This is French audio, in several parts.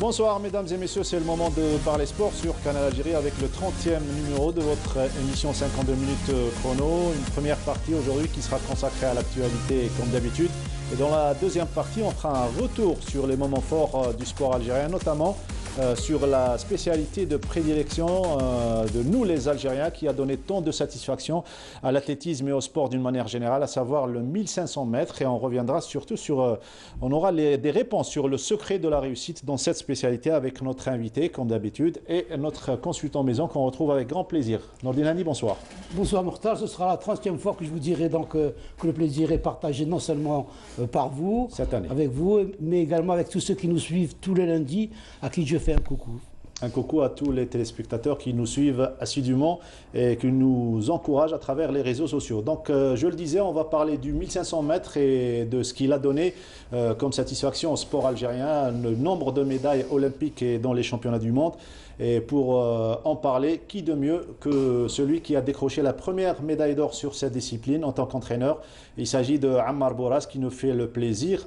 Bonsoir mesdames et messieurs, c'est le moment de parler sport sur Canal Algérie avec le 30e numéro de votre émission 52 minutes chrono. Une première partie aujourd'hui qui sera consacrée à l'actualité comme d'habitude. Et dans la deuxième partie, on fera un retour sur les moments forts du sport algérien, notamment sur la spécialité de prédilection de nous les Algériens qui a donné tant de satisfaction à l'athlétisme et au sport d'une manière générale, à savoir le 1500 mètres. Et on reviendra surtout sur, on aura des réponses sur le secret de la réussite dans cette spécialité avec notre invité comme d'habitude et notre consultant maison qu'on retrouve avec grand plaisir. Nordine Hani, bonsoir. Bonsoir Mortal, ce sera la 30e fois que je vous dirai donc que le plaisir est partagé non seulement par vous, cette année, avec vous, mais également avec tous ceux qui nous suivent tous les lundis, à qui je fais un coucou. Un coucou à tous les téléspectateurs qui nous suivent assidûment et qui nous encouragent à travers les réseaux sociaux. Donc, je le disais, on va parler du 1500 mètres et de ce qu'il a donné comme satisfaction au sport algérien, le nombre de médailles olympiques et dans les championnats du monde. Et pour en parler, qui de mieux que celui qui a décroché la première médaille d'or sur cette discipline en tant qu'entraîneur. Il s'agit de Ammar Boras qui nous fait le plaisir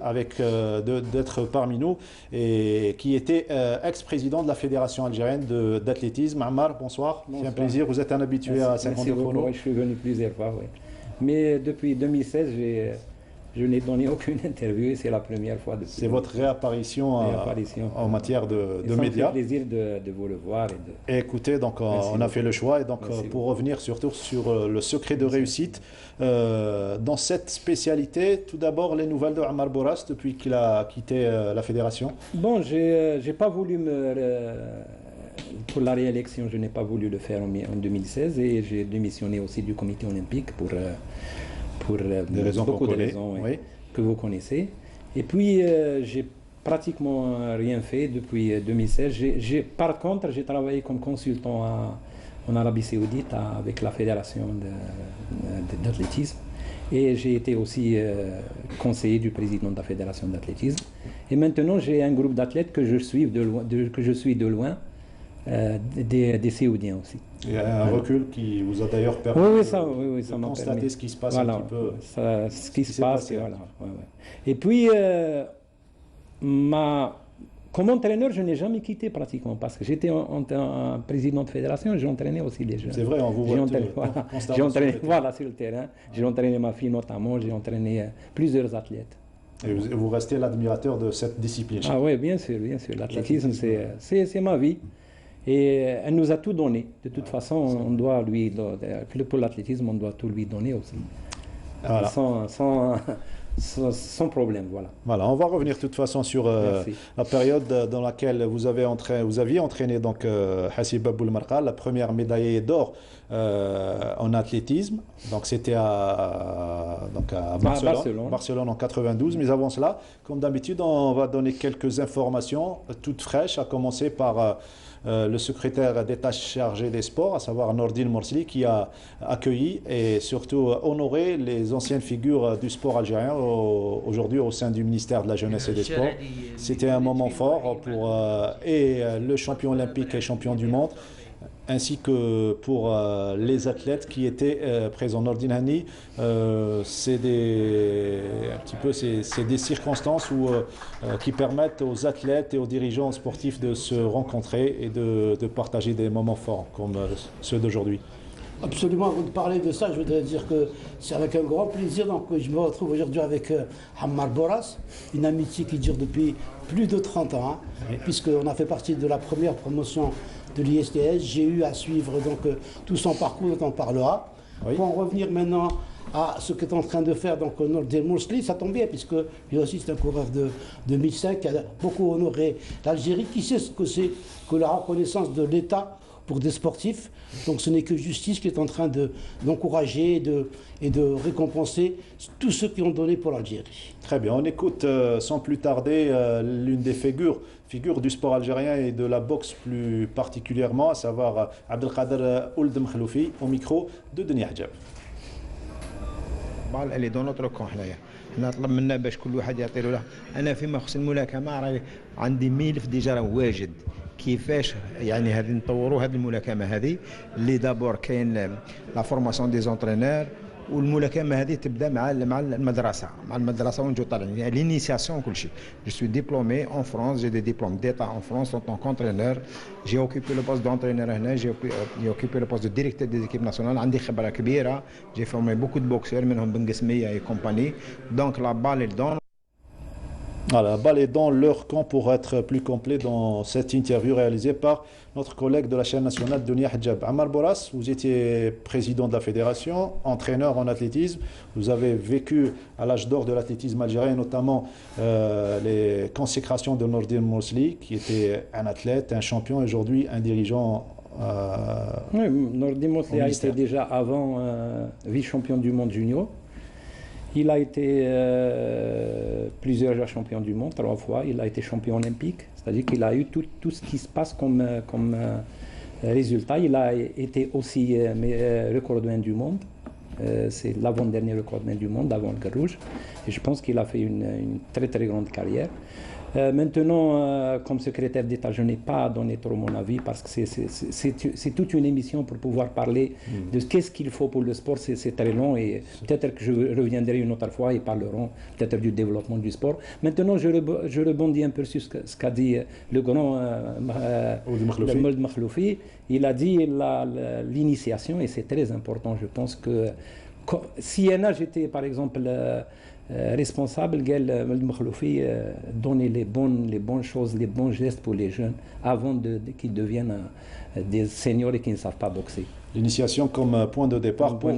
d'être parmi nous et qui était ex-président de la Fédération algérienne d'athlétisme. Ammar, bonsoir. C'est un plaisir. Vous êtes un habitué à 52 chrono. Je suis venu plusieurs fois, oui. Mais depuis 2016, je n'ai donné aucune interview et c'est la première fois. C'est votre réapparition en matière de médias. Ça me fait plaisir de vous le voir. Et écoutez, donc on a fait le choix. Et donc pour revenir surtout sur le secret de réussite, dans cette spécialité, tout d'abord les nouvelles de Ammar Boras depuis qu'il a quitté la fédération. Bon, j'ai pas voulu pour la réélection, je n'ai pas voulu le faire en 2016 et j'ai démissionné aussi du comité olympique pour des raisons beaucoup de raisons oui. Que vous connaissez. Et puis, j'ai pratiquement rien fait depuis 2016. Par contre, j'ai travaillé comme consultant en Arabie Saoudite avec la fédération d'athlétisme. Et j'ai été aussi conseiller du président de la fédération d'athlétisme. Et maintenant, j'ai un groupe d'athlètes que je suis de loin. Des Saoudiens aussi. Il y a un recul qui vous a d'ailleurs permis de constater ce qui se passe un petit peu. Ce qui se passe. Voilà. Et puis, comme entraîneur, je n'ai jamais quitté pratiquement parce que j'étais un président de fédération, j'ai entraîné aussi des jeunes. C'est vrai, on vous voit j'ai entraîné sur le terrain. J'ai entraîné ma fille notamment, j'ai entraîné plusieurs athlètes. Et vous restez l'admirateur de cette discipline. Ah oui, bien sûr. L'athlétisme, c'est ma vie. Et elle nous a tout donné. De toute façon, on doit pour l'athlétisme, on doit tout lui donner aussi. Voilà. Sans problème, voilà. Voilà, on va revenir de toute façon sur la période dans laquelle vous aviez entraîné donc Hassib Abou'l-Marqa, la première médaillée d'or en athlétisme. Donc c'était à Barcelone en 92. Mais avant cela, comme d'habitude, on va donner quelques informations toutes fraîches, à commencer par le secrétaire d'État chargé des sports, à savoir Nordine Morsli, qui a accueilli et surtout honoré les anciennes figures du sport algérien aujourd'hui au sein du ministère de la Jeunesse et des Sports. C'était un moment fort pour le champion olympique et champion du monde, ainsi que pour les athlètes qui étaient présents. Nordine Hani, c'est des circonstances qui permettent aux athlètes et aux dirigeants sportifs de se rencontrer et de partager des moments forts comme ceux d'aujourd'hui. Absolument, avant de parler de ça, je voudrais dire que c'est avec un grand plaisir que je me retrouve aujourd'hui avec Ammar Boras, une amitié qui dure depuis plus de 30 ans, puisqu'on a fait partie de la première promotion de l'ISTS. J'ai eu à suivre tout son parcours dont on parlera. Oui. Pour en revenir maintenant à ce qu'est en train de faire Nordine Morsli, ça tombe bien puisque lui aussi c'est un coureur de 2005 qui a beaucoup honoré l'Algérie, qui sait ce que c'est que la reconnaissance de l'État pour des sportifs. Donc ce n'est que justice qui est en train d'encourager et de récompenser tous ceux qui ont donné pour l'Algérie. Très bien, on écoute sans plus tarder l'une des figures du sport algérien et de la boxe plus particulièrement, à savoir Abdelkader Ould Mkhloufi, au micro de Denis Hadjab. اللي دون نتركهم حنايا حنا طلب منا باش كل واحد يعطي له. انا فيما يخص الملاكمه راه عندي ملف ديجا راه واجد كيفاش يعني هذه نطوروا هذه الملاكمه هذه اللي دابور كاين لا فورماسيون دي زونترينور والملاكمه هذه تبدا مع المدرسه وين جو طالعين يعني l'initiation كل شيء. Je suis diplômé en France, j'ai des diplômes d'état en France en tant qu'entraîneur. J'ai occupé le poste d'entraîneur هنا, j'ai occupé le poste de directeur des équipes nationales. عندي خبره كبيره. J'ai formé beaucoup de boxeurs منهم بن قسميه et compagnie. Donc la balle est dans. Voilà, la balle est dans leur camp pour être plus complet dans cette interview réalisée par notre collègue de la chaîne nationale Dunia Hadjab. Ammar Boras, vous étiez président de la fédération, entraîneur en athlétisme. Vous avez vécu à l'âge d'or de l'athlétisme algérien, notamment les consécrations de Nordin Mousli, qui était un athlète, un champion, et aujourd'hui un dirigeant. Oui, Nordin Mousli a été déjà avant vice-champion du monde junior. Il a été plusieurs champions du monde, 3 fois. Il a été champion olympique, c'est-à-dire qu'il a eu tout ce qui se passe comme résultat. Il a été aussi recordman du monde. C'est l'avant-dernier recordman du monde, avant le Garouge. Et je pense qu'il a fait une très très grande carrière. Maintenant, comme secrétaire d'État, je n'ai pas donné trop mon avis parce que c'est toute une émission pour pouvoir parler de qu'est-ce qu'il faut pour le sport. C'est très long et peut-être que je reviendrai une autre fois et parlerons peut-être du développement du sport. Maintenant, je rebondis un peu sur ce qu'a dit le grand Mold Makhloufi. Il a dit l'initiation et c'est très important. Je pense que si j'étais par exemple responsable, Mold Makhloufi donner les bonnes choses, les bons gestes pour les jeunes avant qu'ils deviennent des seniors et qui ne savent pas boxer. L'initiation comme point de départ pour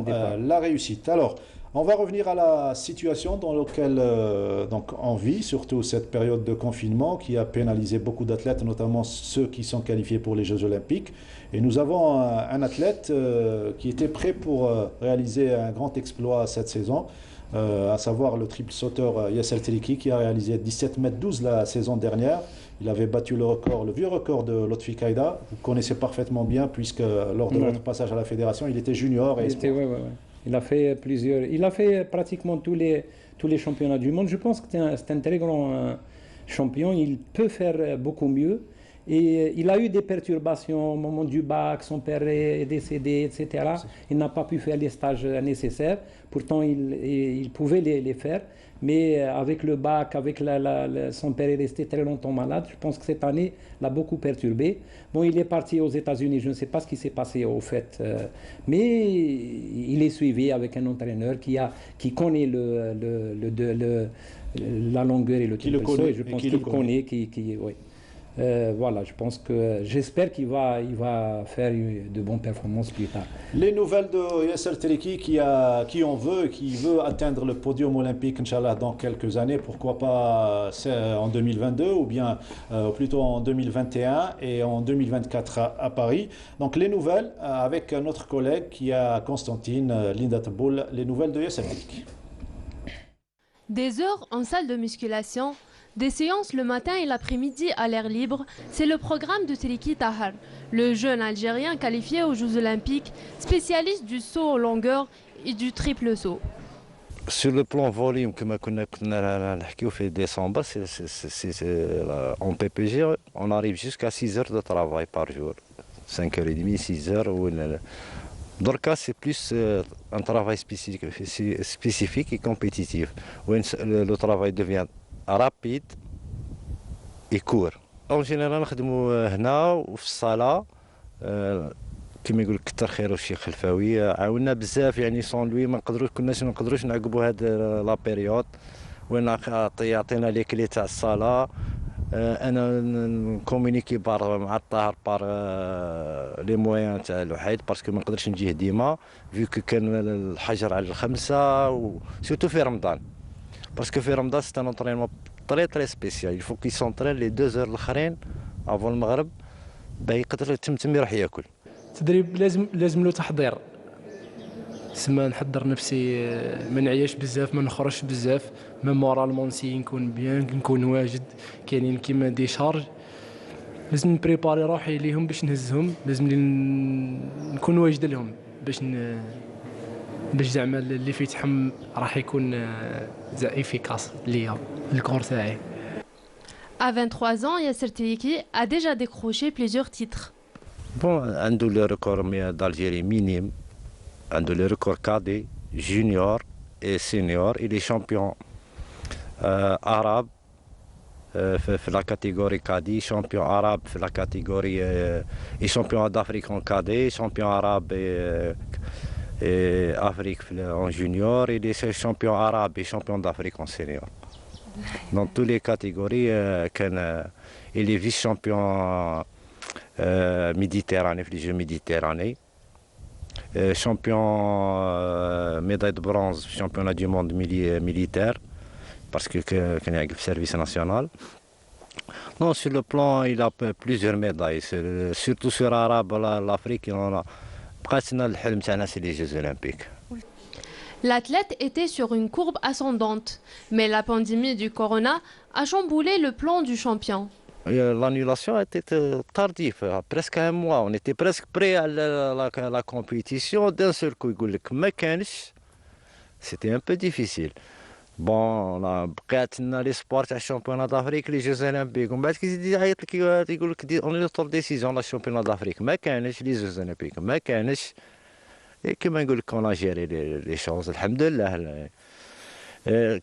la réussite. Alors, on va revenir à la situation dans laquelle donc on vit, surtout cette période de confinement qui a pénalisé beaucoup d'athlètes, notamment ceux qui sont qualifiés pour les Jeux Olympiques. Et nous avons un athlète qui était prêt pour réaliser un grand exploit cette saison. À savoir le triple sauteur Yasser Teliki qui a réalisé 17,12 m la saison dernière. Il avait battu le vieux record de Lotfi Kaïda. Vous connaissez parfaitement bien puisque lors de votre passage à la fédération, il était junior. Il a fait il a fait pratiquement tous les championnats du monde. Je pense que c'est un très grand champion. Il peut faire beaucoup mieux. Et il a eu des perturbations au moment du bac, son père est décédé, etc. Il n'a pas pu faire les stages nécessaires. Pourtant, il pouvait les faire. Mais avec le bac, avec son père est resté très longtemps malade. Je pense que cette année l'a beaucoup perturbé. Bon, il est parti aux États-Unis. Je ne sais pas ce qui s'est passé au fait. Mais il est suivi avec un entraîneur qui connaît la longueur et le qui le connaît. Et je pense qu'il connaît. Oui. Voilà, je pense que j'espère qu'il va faire de bonnes performances plus tard. Les nouvelles de Yasser Teliki qui en veut, qui veut atteindre le podium olympique, Inch'Allah, dans quelques années, pourquoi pas en 2022 ou bien plutôt en 2021 et en 2024 à Paris. Donc les nouvelles avec notre collègue qui a Constantine Linda Taboul, les nouvelles de Yasser Teliki. Des heures en salle de musculation, des séances le matin et l'après-midi à l'air libre, c'est le programme de Teliki Tahar, le jeune Algérien qualifié aux Jeux Olympiques, spécialiste du saut en longueur et du triple saut. Sur le plan volume, comme on a fait décembre, en PPG, on arrive jusqu'à 6 heures de travail par jour. 5h30, 6 heures. Dans le cas, c'est plus un travail spécifique et compétitif, où le travail devient rapide et court. En général, نخدموا هنا وفي الصالة كما يقول كثر خير الشيخ الفاوي عاونا بزاف يعني سون لوي ما نقدروش نعقبوا هاد لا بيريود وين يعطينا لي كلي تاع الصالة انا نكومونيكي مع الطاهر بار لي مويان تاع الوحيد باسكو ما نقدرش نجيه ديما فيو كان الحجر على الخمسة وسورتو في رمضان. Parce que Ramadan, c'est un entraînement très très spécial. Il faut qu'il s'entraîne les 2 heures الاخرين avant المغرب باش يقدر يتم يروح ياكل. التدريب لازم له تحضير. سما نحضر نفسي ما نعياش بزاف ما نخرجش بزاف ميم مورالمون سي نكون بيان نكون واجد كاينين كيما دي شارج لازم نبريباري روحي ليهم باش نهزهم لازم نكون واجد لهم باش زعما اللي في تحم راح يكون افيكاس ليا الكور تاعي. À 23 ans, Yasser Teliki a déjà décroché plusieurs titres. Bon, عنده le record d'Algérie minime, عنده le record KD junior et senior. Il est champion arabe في la catégorie cadet, champion arabe في la catégorie et champion d'Afrique en cadet, champion arabe et Afrique en junior, il est champion arabe et champion d'Afrique en senior. Dans toutes les catégories, il est vice-champion Méditerranée, les Jeux Méditerranée, champion médaille de bronze, championnat du monde militaire, parce qu'il a un service national. Non, sur le plan, il a plusieurs médailles, surtout sur l'arabe, l'Afrique, c'est les Jeux Olympiques. L'athlète était sur une courbe ascendante, mais la pandémie du corona a chamboulé le plan du champion. L'annulation était tardive, presque un mois. On était presque prêt à la compétition. D'un seul coup, c'était un peu difficile. Bon, on a les sports à championnat d'Afrique, les Jeux Olympiques. On est notre décision, le championnat d'Afrique. Mais les Jeux Olympiques. Et كما نقول لك on a géré les choses الحمد لله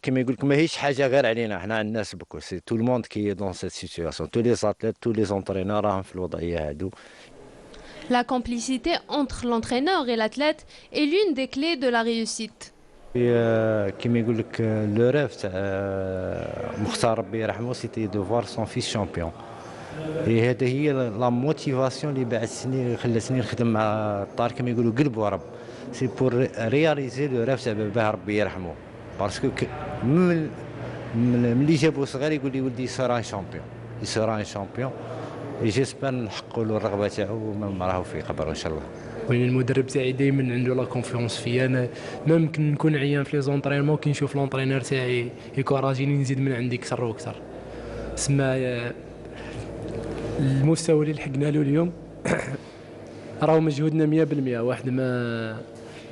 كما يقول لك ماهيش حاجه غير علينا احنا الناس بكل سي tout le monde qui est dans cette situation tous les athlètes tous les entraîneurs راهم في الوضعيه هادو. La complicité entre l'entraîneur et l'athlète est l'une des clés de la réussite. كما يقول لك لو ريف تاع مختار ربي يرحمه سيتي دو فوار سون فيس شامبيون. هذه هي لا موتيفاسيون اللي بعثتني خلاتني نخدم مع طارق كما يقولوا قلب ورب سي بور رياليزي لو ريف تاع باباه ربي يرحمه باسكو ملي جابو صغير يقول لي ولدي سورا ان شامبيون اي جيسبر نحققوا له الرغبه تاعو ومن راهو في قبره ان شاء الله. وين المدرب تاعي دائما عنده لا كونفيونس فيا انا ممكن نكون عيان في لي زونطرينمون كي نشوف لونطرينور تاعي يكوراجيني نزيد من عندي اكثر واكثر سما المستوى اللي لحقنا له اليوم راهو مجهودنا 100%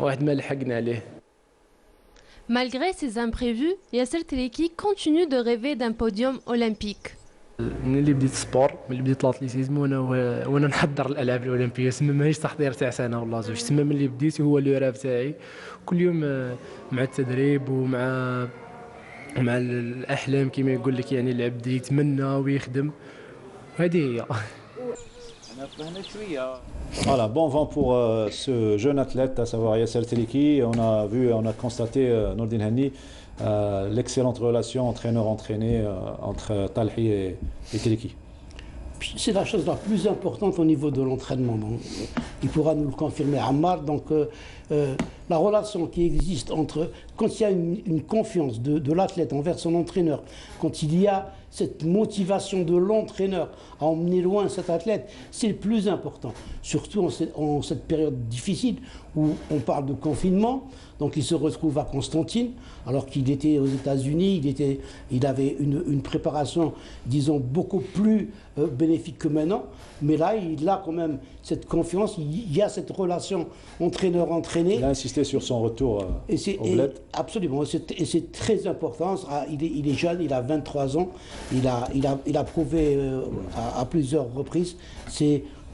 واحد ما لحقنا عليه. Malgré ces imprévus, Yasser Teleki continue de rêver d'un podium olympique. من اللي بديت السبور من اللي بديت الاتليتيزم وانا نحضر الالعاب الاولمبيه تما ماهيش تحضير تاع سنه ولا زوج تما من اللي بديت هو لو راف تاعي كل يوم مع التدريب ومع الاحلام كما يقول لك يعني العبد يتمنى ويخدم هذه هي. Voilà, bon vent pour ce jeune athlète, à savoir Yasser Teleki. On a constaté, Nordin Hani, l'excellente relation entraîneur-entraîné entre Talhi et Teleki. C'est la chose la plus importante au niveau de l'entraînement. Il pourra nous le confirmer, Ammar. Donc, la relation qui existe entre, quand il y a une confiance de l'athlète envers son entraîneur, quand il y a cette motivation de l'entraîneur à emmener loin cet athlète, c'est le plus important. Surtout en cette période difficile où on parle de confinement. Donc il se retrouve à Constantine, alors qu'il était aux États-Unis, il avait une préparation, disons, beaucoup plus bénéfique que maintenant. Mais là, il a quand même cette confiance, il y a cette relation entraîneur-entraîné. Il a insisté sur son retour au bled. Absolument, et c'est très important. Il est jeune, il a 23 ans, il a prouvé à plusieurs reprises.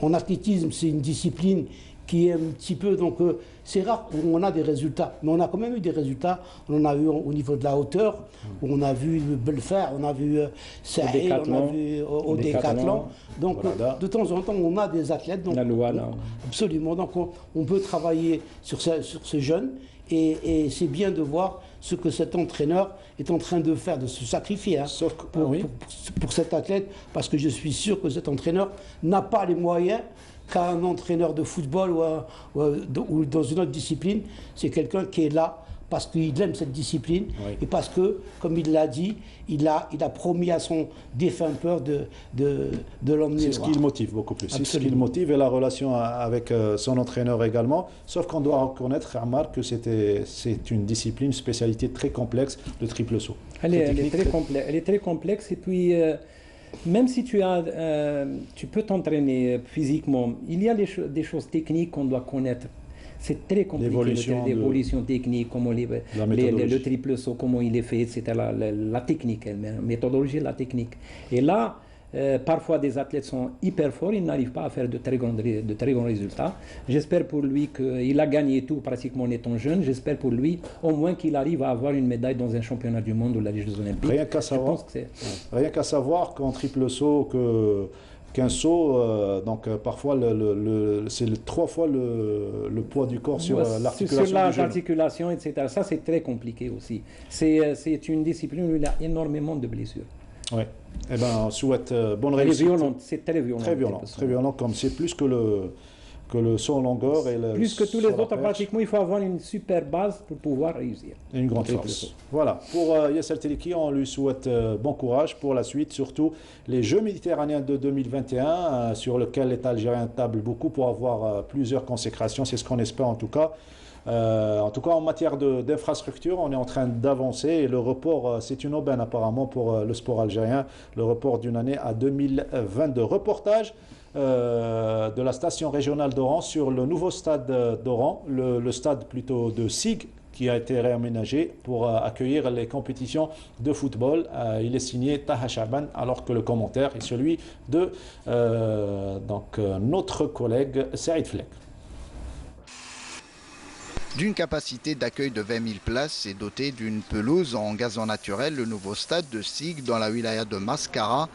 En athlétisme, c'est une discipline qui est un petit peu, donc c'est rare où on a des résultats, mais on a quand même eu des résultats. On en a eu au niveau de la hauteur, où on a vu Belfer, on a vu Sahel, on a vu au Décathlon. Donc de temps en temps, on a des athlètes. Donc, la loi, là. Absolument, donc on peut travailler sur ces jeunes, et c'est bien de voir ce que cet entraîneur est en train de faire, de se sacrifier pour cet athlète, parce que je suis sûr que cet entraîneur n'a pas les moyens qu'un entraîneur de football ou dans une autre discipline. C'est quelqu'un qui est là parce qu'il aime cette discipline, et parce que, comme il l'a dit, il a promis à son défunt père de l'emmener. C'est ce qui le motive beaucoup plus. C'est ce qui le motive, et la relation avec son entraîneur également. Sauf qu'on doit reconnaître, Ammar, que c'est une discipline, une spécialité très complexe, le triple saut. Elle est très complexe, et puis même si tu peux t'entraîner physiquement, il y a des choses techniques qu'on doit connaître. C'est très compliqué, l'évolution technique, comment le triple saut, comment il est fait, etc. La technique, la méthodologie, la technique. Et là, Parfois, des athlètes sont hyper forts, ils n'arrivent pas à faire de très grands résultats. J'espère pour lui qu'il a gagné tout pratiquement en étant jeune. J'espère pour lui au moins qu'il arrive à avoir une médaille dans un championnat du monde ou les Jeux Olympiques. Rien qu'à savoir qu'en triple saut, qu'un saut, parfois c'est 3 fois le poids du corps sur l'articulation. Sur l'articulation, etc. Ça, c'est très compliqué aussi. C'est une discipline où il y a énormément de blessures. Oui. Eh ben, on souhaite bonne réussite. C'est très violent. Très violent, comme c'est plus que le saut en longueur. Plus que tous les autres, pratiquement, il faut avoir une super base pour pouvoir réussir. Et une grande force. Voilà. Pour Yasser Teleki, on lui souhaite bon courage pour la suite, surtout les Jeux méditerranéens de 2021, sur lesquels l'État algérien table beaucoup pour avoir plusieurs consécrations. C'est ce qu'on espère en tout cas. En matière d'infrastructure, on est en train d'avancer et le report, c'est une aubaine apparemment pour le sport algérien, le report d'une année à 2022. Reportage de la station régionale d'Oran sur le nouveau stade d'Oran, le stade plutôt de SIG, qui a été réaménagé pour accueillir les compétitions de football. Il est signé Taha Chaban, alors que le commentaire est celui de notre collègue Saïd Flek. D'une capacité d'accueil de 20 000 places et doté d'une pelouse en gazon naturel, le nouveau stade de SIG dans la wilaya de Mascara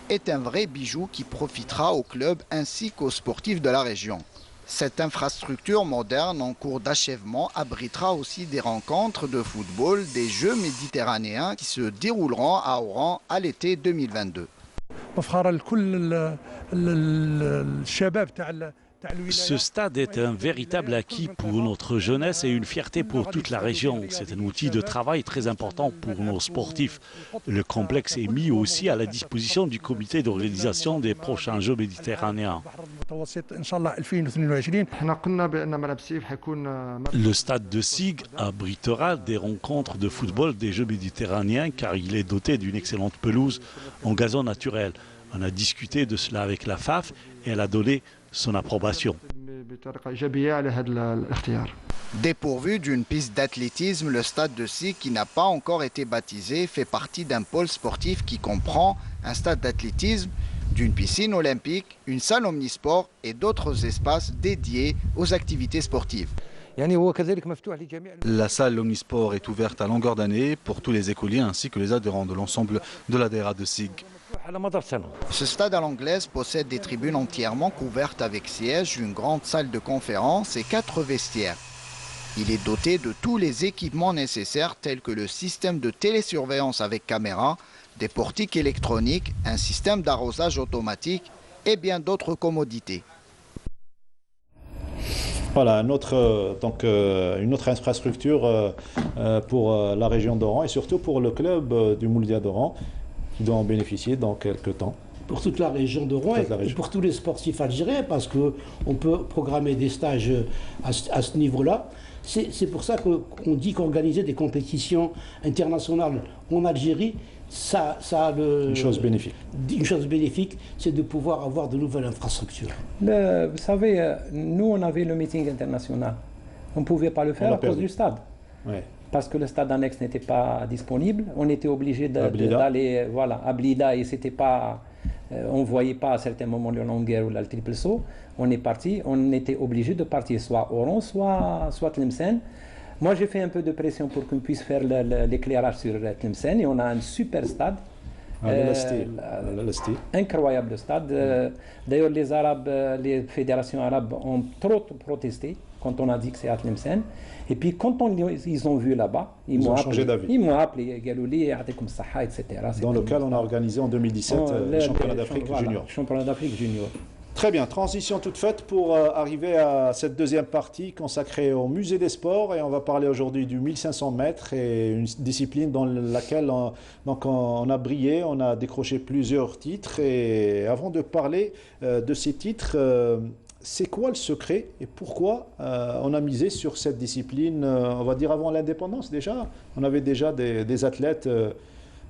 est un vrai bijou qui profitera au club ainsi qu'aux sportifs de la région. Cette infrastructure moderne en cours d'achèvement abritera aussi des rencontres de football des Jeux méditerranéens qui se dérouleront à Oran à l'été 2022. Ce stade est un véritable acquis pour notre jeunesse et une fierté pour toute la région. C'est un outil de travail très important pour nos sportifs. Le complexe est mis aussi à la disposition du comité d'organisation des prochains Jeux méditerranéens. Le stade de SIG abritera des rencontres de football des Jeux méditerranéens car il est doté d'une excellente pelouse en gazon naturel. On a discuté de cela avec la FAF et elle a donné son approbation. Dépourvu d'une piste d'athlétisme, le stade de SIG, qui n'a pas encore été baptisé, fait partie d'un pôle sportif qui comprend un stade d'athlétisme, d'une piscine olympique, une salle omnisport et d'autres espaces dédiés aux activités sportives. La salle omnisport est ouverte à longueur d'année pour tous les écoliers ainsi que les adhérents de l'ensemble de la DERA de SIG. Ce stade à l'anglaise possède des tribunes entièrement couvertes avec sièges, une grande salle de conférence et 4 vestiaires. Il est doté de tous les équipements nécessaires tels que le système de télésurveillance avec caméra, des portiques électroniques, un système d'arrosage automatique et bien d'autres commodités. Voilà, une autre infrastructure pour la région d'Oran et surtout pour le club du Mouloudia d'Oran qui doit en bénéficier dans quelques temps. Pour toute la région d'Oran et pour tous les sportifs algériens, parce qu'on peut programmer des stages à ce niveau-là. C'est pour ça qu'on dit qu'organiser des compétitions internationales en Algérie, ça a une chose bénéfique. Une chose bénéfique, c'est de pouvoir avoir de nouvelles infrastructures. Vous savez, nous, on avait le meeting international. On ne pouvait pas le faire à cause du stade. Ouais. Parce que le stade annexe n'était pas disponible. On était obligé d'aller à Blida et c'était pas... on ne voyait pas à certains moments le longueur ou le triple saut. On est parti, on était obligé de partir soit Oran, soit Tlemcen. Moi, j'ai fait un peu de pression pour qu'on puisse faire l'éclairage sur Tlemcen et on a un super stade. Incroyable stade. D'ailleurs, les Arabes, les fédérations arabes ont trop protesté quand on a dit que c'est à Tlemcen. Et puis, quand ils ont vu là-bas, ils m'ont appelé, Galouli, etc. Dans lequel on a organisé en 2017 le championnat d'Afrique junior. Championnat d'Afrique junior. Très bien, transition toute faite pour arriver à cette deuxième partie consacrée au musée des sports et on va parler aujourd'hui du 1500 mètres et une discipline dans laquelle on a brillé, on a décroché plusieurs titres et avant de parler de ces titres, c'est quoi le secret et pourquoi on a misé sur cette discipline, on va dire avant l'indépendance déjà, on avait déjà des athlètes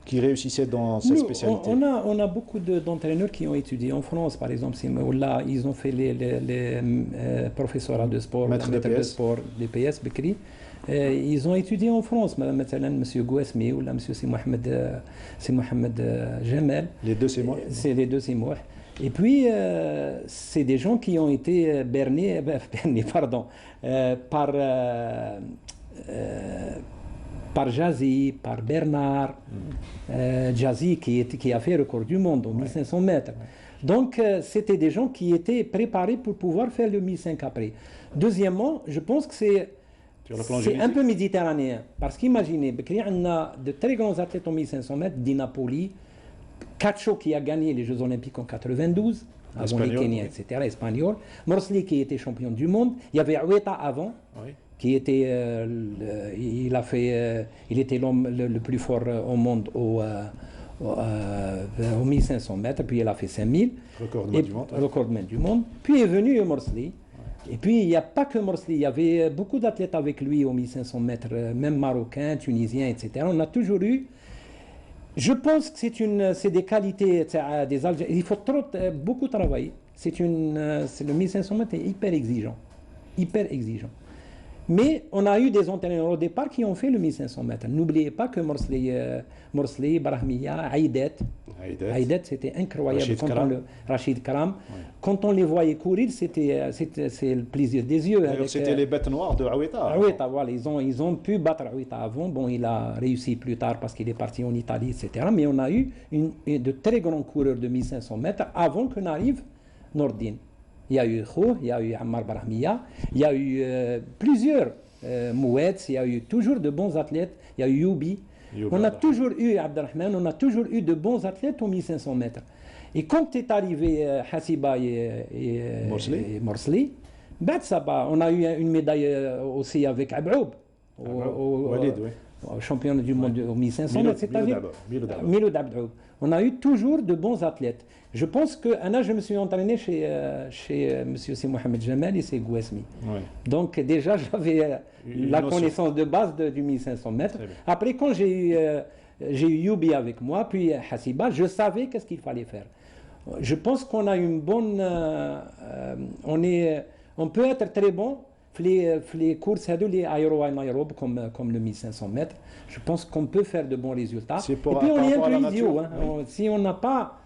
qui réussissaient dans cette spécialité. On a beaucoup d'entraîneurs qui ont étudié en France, par exemple, là, ils ont fait les professorats de sport, maîtres de sport, DPS, Bekri. ils ont étudié en France, مثلا M. Gouesmi ou M. C'est Mohamed Jamel. Les deux c'est moi. C'est les deux c'est moi. Et puis, c'est des gens qui ont été bernés par Jazzy, par Bernard, Jazzy qui a fait le record du monde au 1500 mètres. Donc, c'était des gens qui étaient préparés pour pouvoir faire le 1500 après. Deuxièmement, je pense que c'est un peu méditerranéen. Parce qu'imaginez, on a de très grands athlètes au 1500 mètres, Di Napoli, Cacho qui a gagné les Jeux Olympiques en 92, avant les Kenyans, etc., espagnol. Morsli qui était champion du monde. Il y avait Oueta avant. Oui. Qui était, il était l'homme le plus fort au monde au 1500 mètres, puis il a fait 5000. Recordman du monde. Puis est venu Morsli. Et puis il n'y a pas que Morsli, il y avait beaucoup d'athlètes avec lui au 1500 mètres, même marocains, tunisiens, etc. On a toujours eu. Je pense que c'est des qualités des Algériens. Il faut beaucoup travailler. Le 1500 mètres est hyper exigeant. Hyper exigeant. Mais on a eu des entraîneurs au départ qui ont fait le 1500 mètres. N'oubliez pas que Morsli, Brahmiya, Aïdet, c'était incroyable. Rachid Karam. Ouais. Quand on les voyait courir, c'est le plaisir des yeux. C'était les bêtes noires de Aoueta. Aoueta, voilà, ils ont pu battre Aoueta avant. Bon, il a réussi plus tard parce qu'il est parti en Italie, etc. Mais on a eu de très grands coureurs de 1500 mètres avant qu'on arrive Nordine. Il y a eu Khou, il y a eu Ammar Brahmiya, il y a eu plusieurs Mouetz, il y a eu toujours de bons athlètes, il y a eu Youbi. On a toujours eu Abdelrahman, on a toujours eu de bons athlètes au 1500 mètres. Et quand est arrivé Hassiba et Morsli, on a eu une médaille aussi avec Abdoub, champion du monde au 1500 mètres, c'est-à-dire Miloud Abdoub. On a eu toujours de bons athlètes. Je pense que je me suis entraîné chez M. Mohamed Jamel et c'est Gouesmi. Oui. Donc déjà, j'avais la connaissance de base du 1500 mètres. Après, quand j'ai eu Youbi avec moi, puis Hassiba, je savais qu'est-ce qu'il fallait faire. Je pense qu'on a une bonne... on peut être très bon les courses les aéro-anaérobes comme le 1500 mètres. Je pense qu'on peut faire de bons résultats. Et puis on est un peu idiot. Si on n'a pas...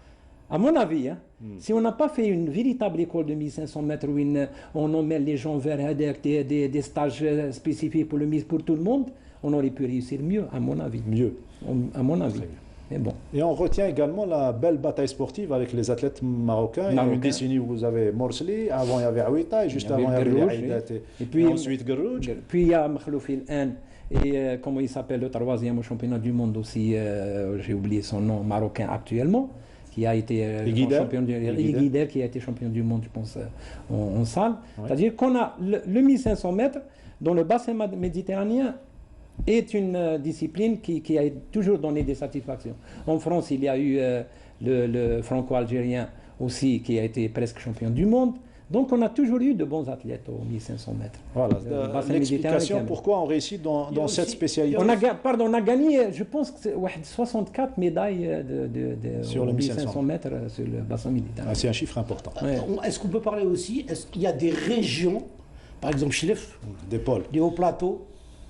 À mon avis, si on n'a pas fait une véritable école de 1500 mètres où on emmène les gens vers des stages spécifiques pour tout le monde, on aurait pu réussir mieux, à mon avis. À mon avis. Mais bon. Et on retient également la belle bataille sportive avec les athlètes marocains. Il y a une décennie où vous avez Morsli, avant il y avait Aoueta, et juste avant il y avait Aïdet, et puis ensuite Garouj. Puis il y a Makhloufi El-An, et comment il s'appelle le troisième au championnat du monde aussi, j'ai oublié son nom, marocain actuellement, qui a été champion qui a été champion du monde, je pense, en salle. Ouais. C'est-à-dire qu'on a le 1500 mètres dans le bassin méditerranéen est une discipline qui a toujours donné des satisfactions. En France, il y a eu le franco-algérien aussi qui a été presque champion du monde. Donc on a toujours eu de bons athlètes au 1500 mètres. Voilà, l'explication pourquoi on réussit dans cette spécialité. On a gagné, je pense, 64 médailles sur le 1500 mètres sur le bassin méditerranéen. C'est un chiffre important. Ouais. Est-ce qu'on peut parler aussi, est-ce qu'il y a des régions, par exemple Chlef, des pôles, des hauts plateaux,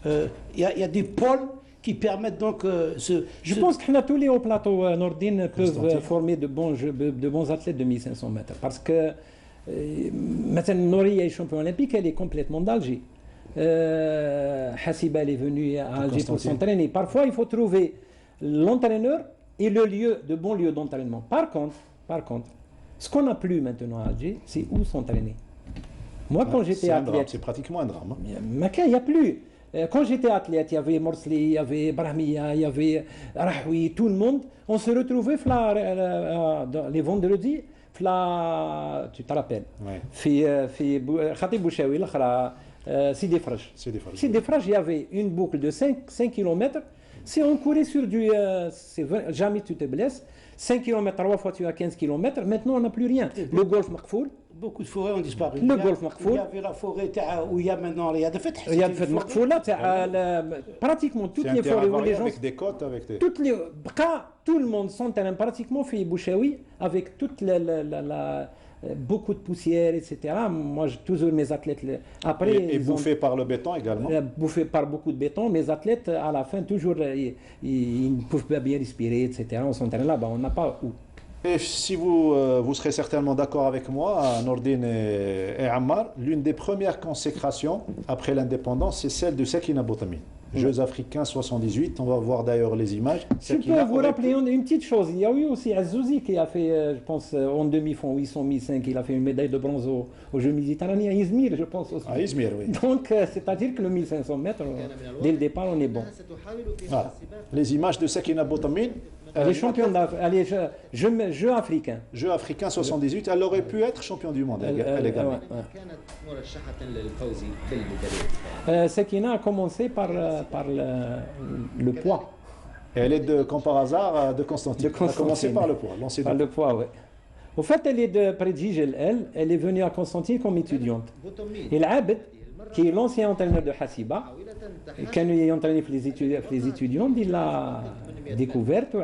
il y a des pôles qui permettent donc Je pense que tous les hauts plateaux nordines peuvent former de bons athlètes de 1500 mètres. Parce que maintenant, Nouri est champion olympique, elle est complètement d'Alger. Hassiba, elle est venue à Alger pour s'entraîner. Parfois, il faut trouver l'entraîneur et de bons lieux d'entraînement. Par contre, ce qu'on n'a plus maintenant à Alger, c'est où s'entraîner. Moi, quand j'étais athlète... C'est pratiquement un drame. Il n'y a plus. Quand j'étais athlète, il y avait Morsli, il y avait Brahmiya, il y avait Rahoui, tout le monde. On se retrouvait les vendredis. Tu te rappelles, في خطيب بوشاوي الاخرى سيدي فرج il y avait une boucle de 5 km. Si on courait sur jamais tu te blesses, 5 km 3 fois tu as 15 km. Maintenant on n'a plus rien. Le golf Makfoul, beaucoup de forêts ont disparu. Le golf Makfoul, il y avait la forêt où il y a maintenant il y a de fait Makfoul là, pratiquement toutes les forêts où les gens avec des côtes tout le monde s'entraîne pratiquement fait Bouchaoui avec toute beaucoup de poussière, etc. Moi, toujours mes athlètes... Après, et bouffés par le béton également. Bouffés par beaucoup de béton. Mes athlètes, à la fin, toujours, ils ne peuvent pas bien respirer, etc. On s'entraîne là-bas, on n'a pas où. Et si vous serez certainement d'accord avec moi, Nordine et Ammar, l'une des premières consécrations après l'indépendance, c'est celle de Sakina Boutamine. Jeux africains 78, on va voir d'ailleurs les images. Je peux vous rappeler une petite chose, il y a eu aussi Azouzi qui a fait, je pense, en demi-fond, 800, 1005, il a fait une médaille de bronze aux Jeux méditerranéens à Izmir, je pense aussi. À Izmir, oui. Donc, c'est-à-dire que le 1500 mètres, dès le départ, on est bon. Voilà. Les images de Sakina Boutamine. Les champions d'Afrique, Jeux africains. Jeux africains 78, elle aurait pu être champion du monde, elle est gagnée. Sakina a commencé par le poids. Et elle est par hasard de Constantine. Elle a commencé par le poids. Par le poids, oui. Au fait, elle est de près de Jijel, elle est venue à Constantine comme étudiante. Et l'Abed, qui est l'ancien entraîneur de Hassiba, et quand il est entraîné pour les étudiants, il l'a découverte,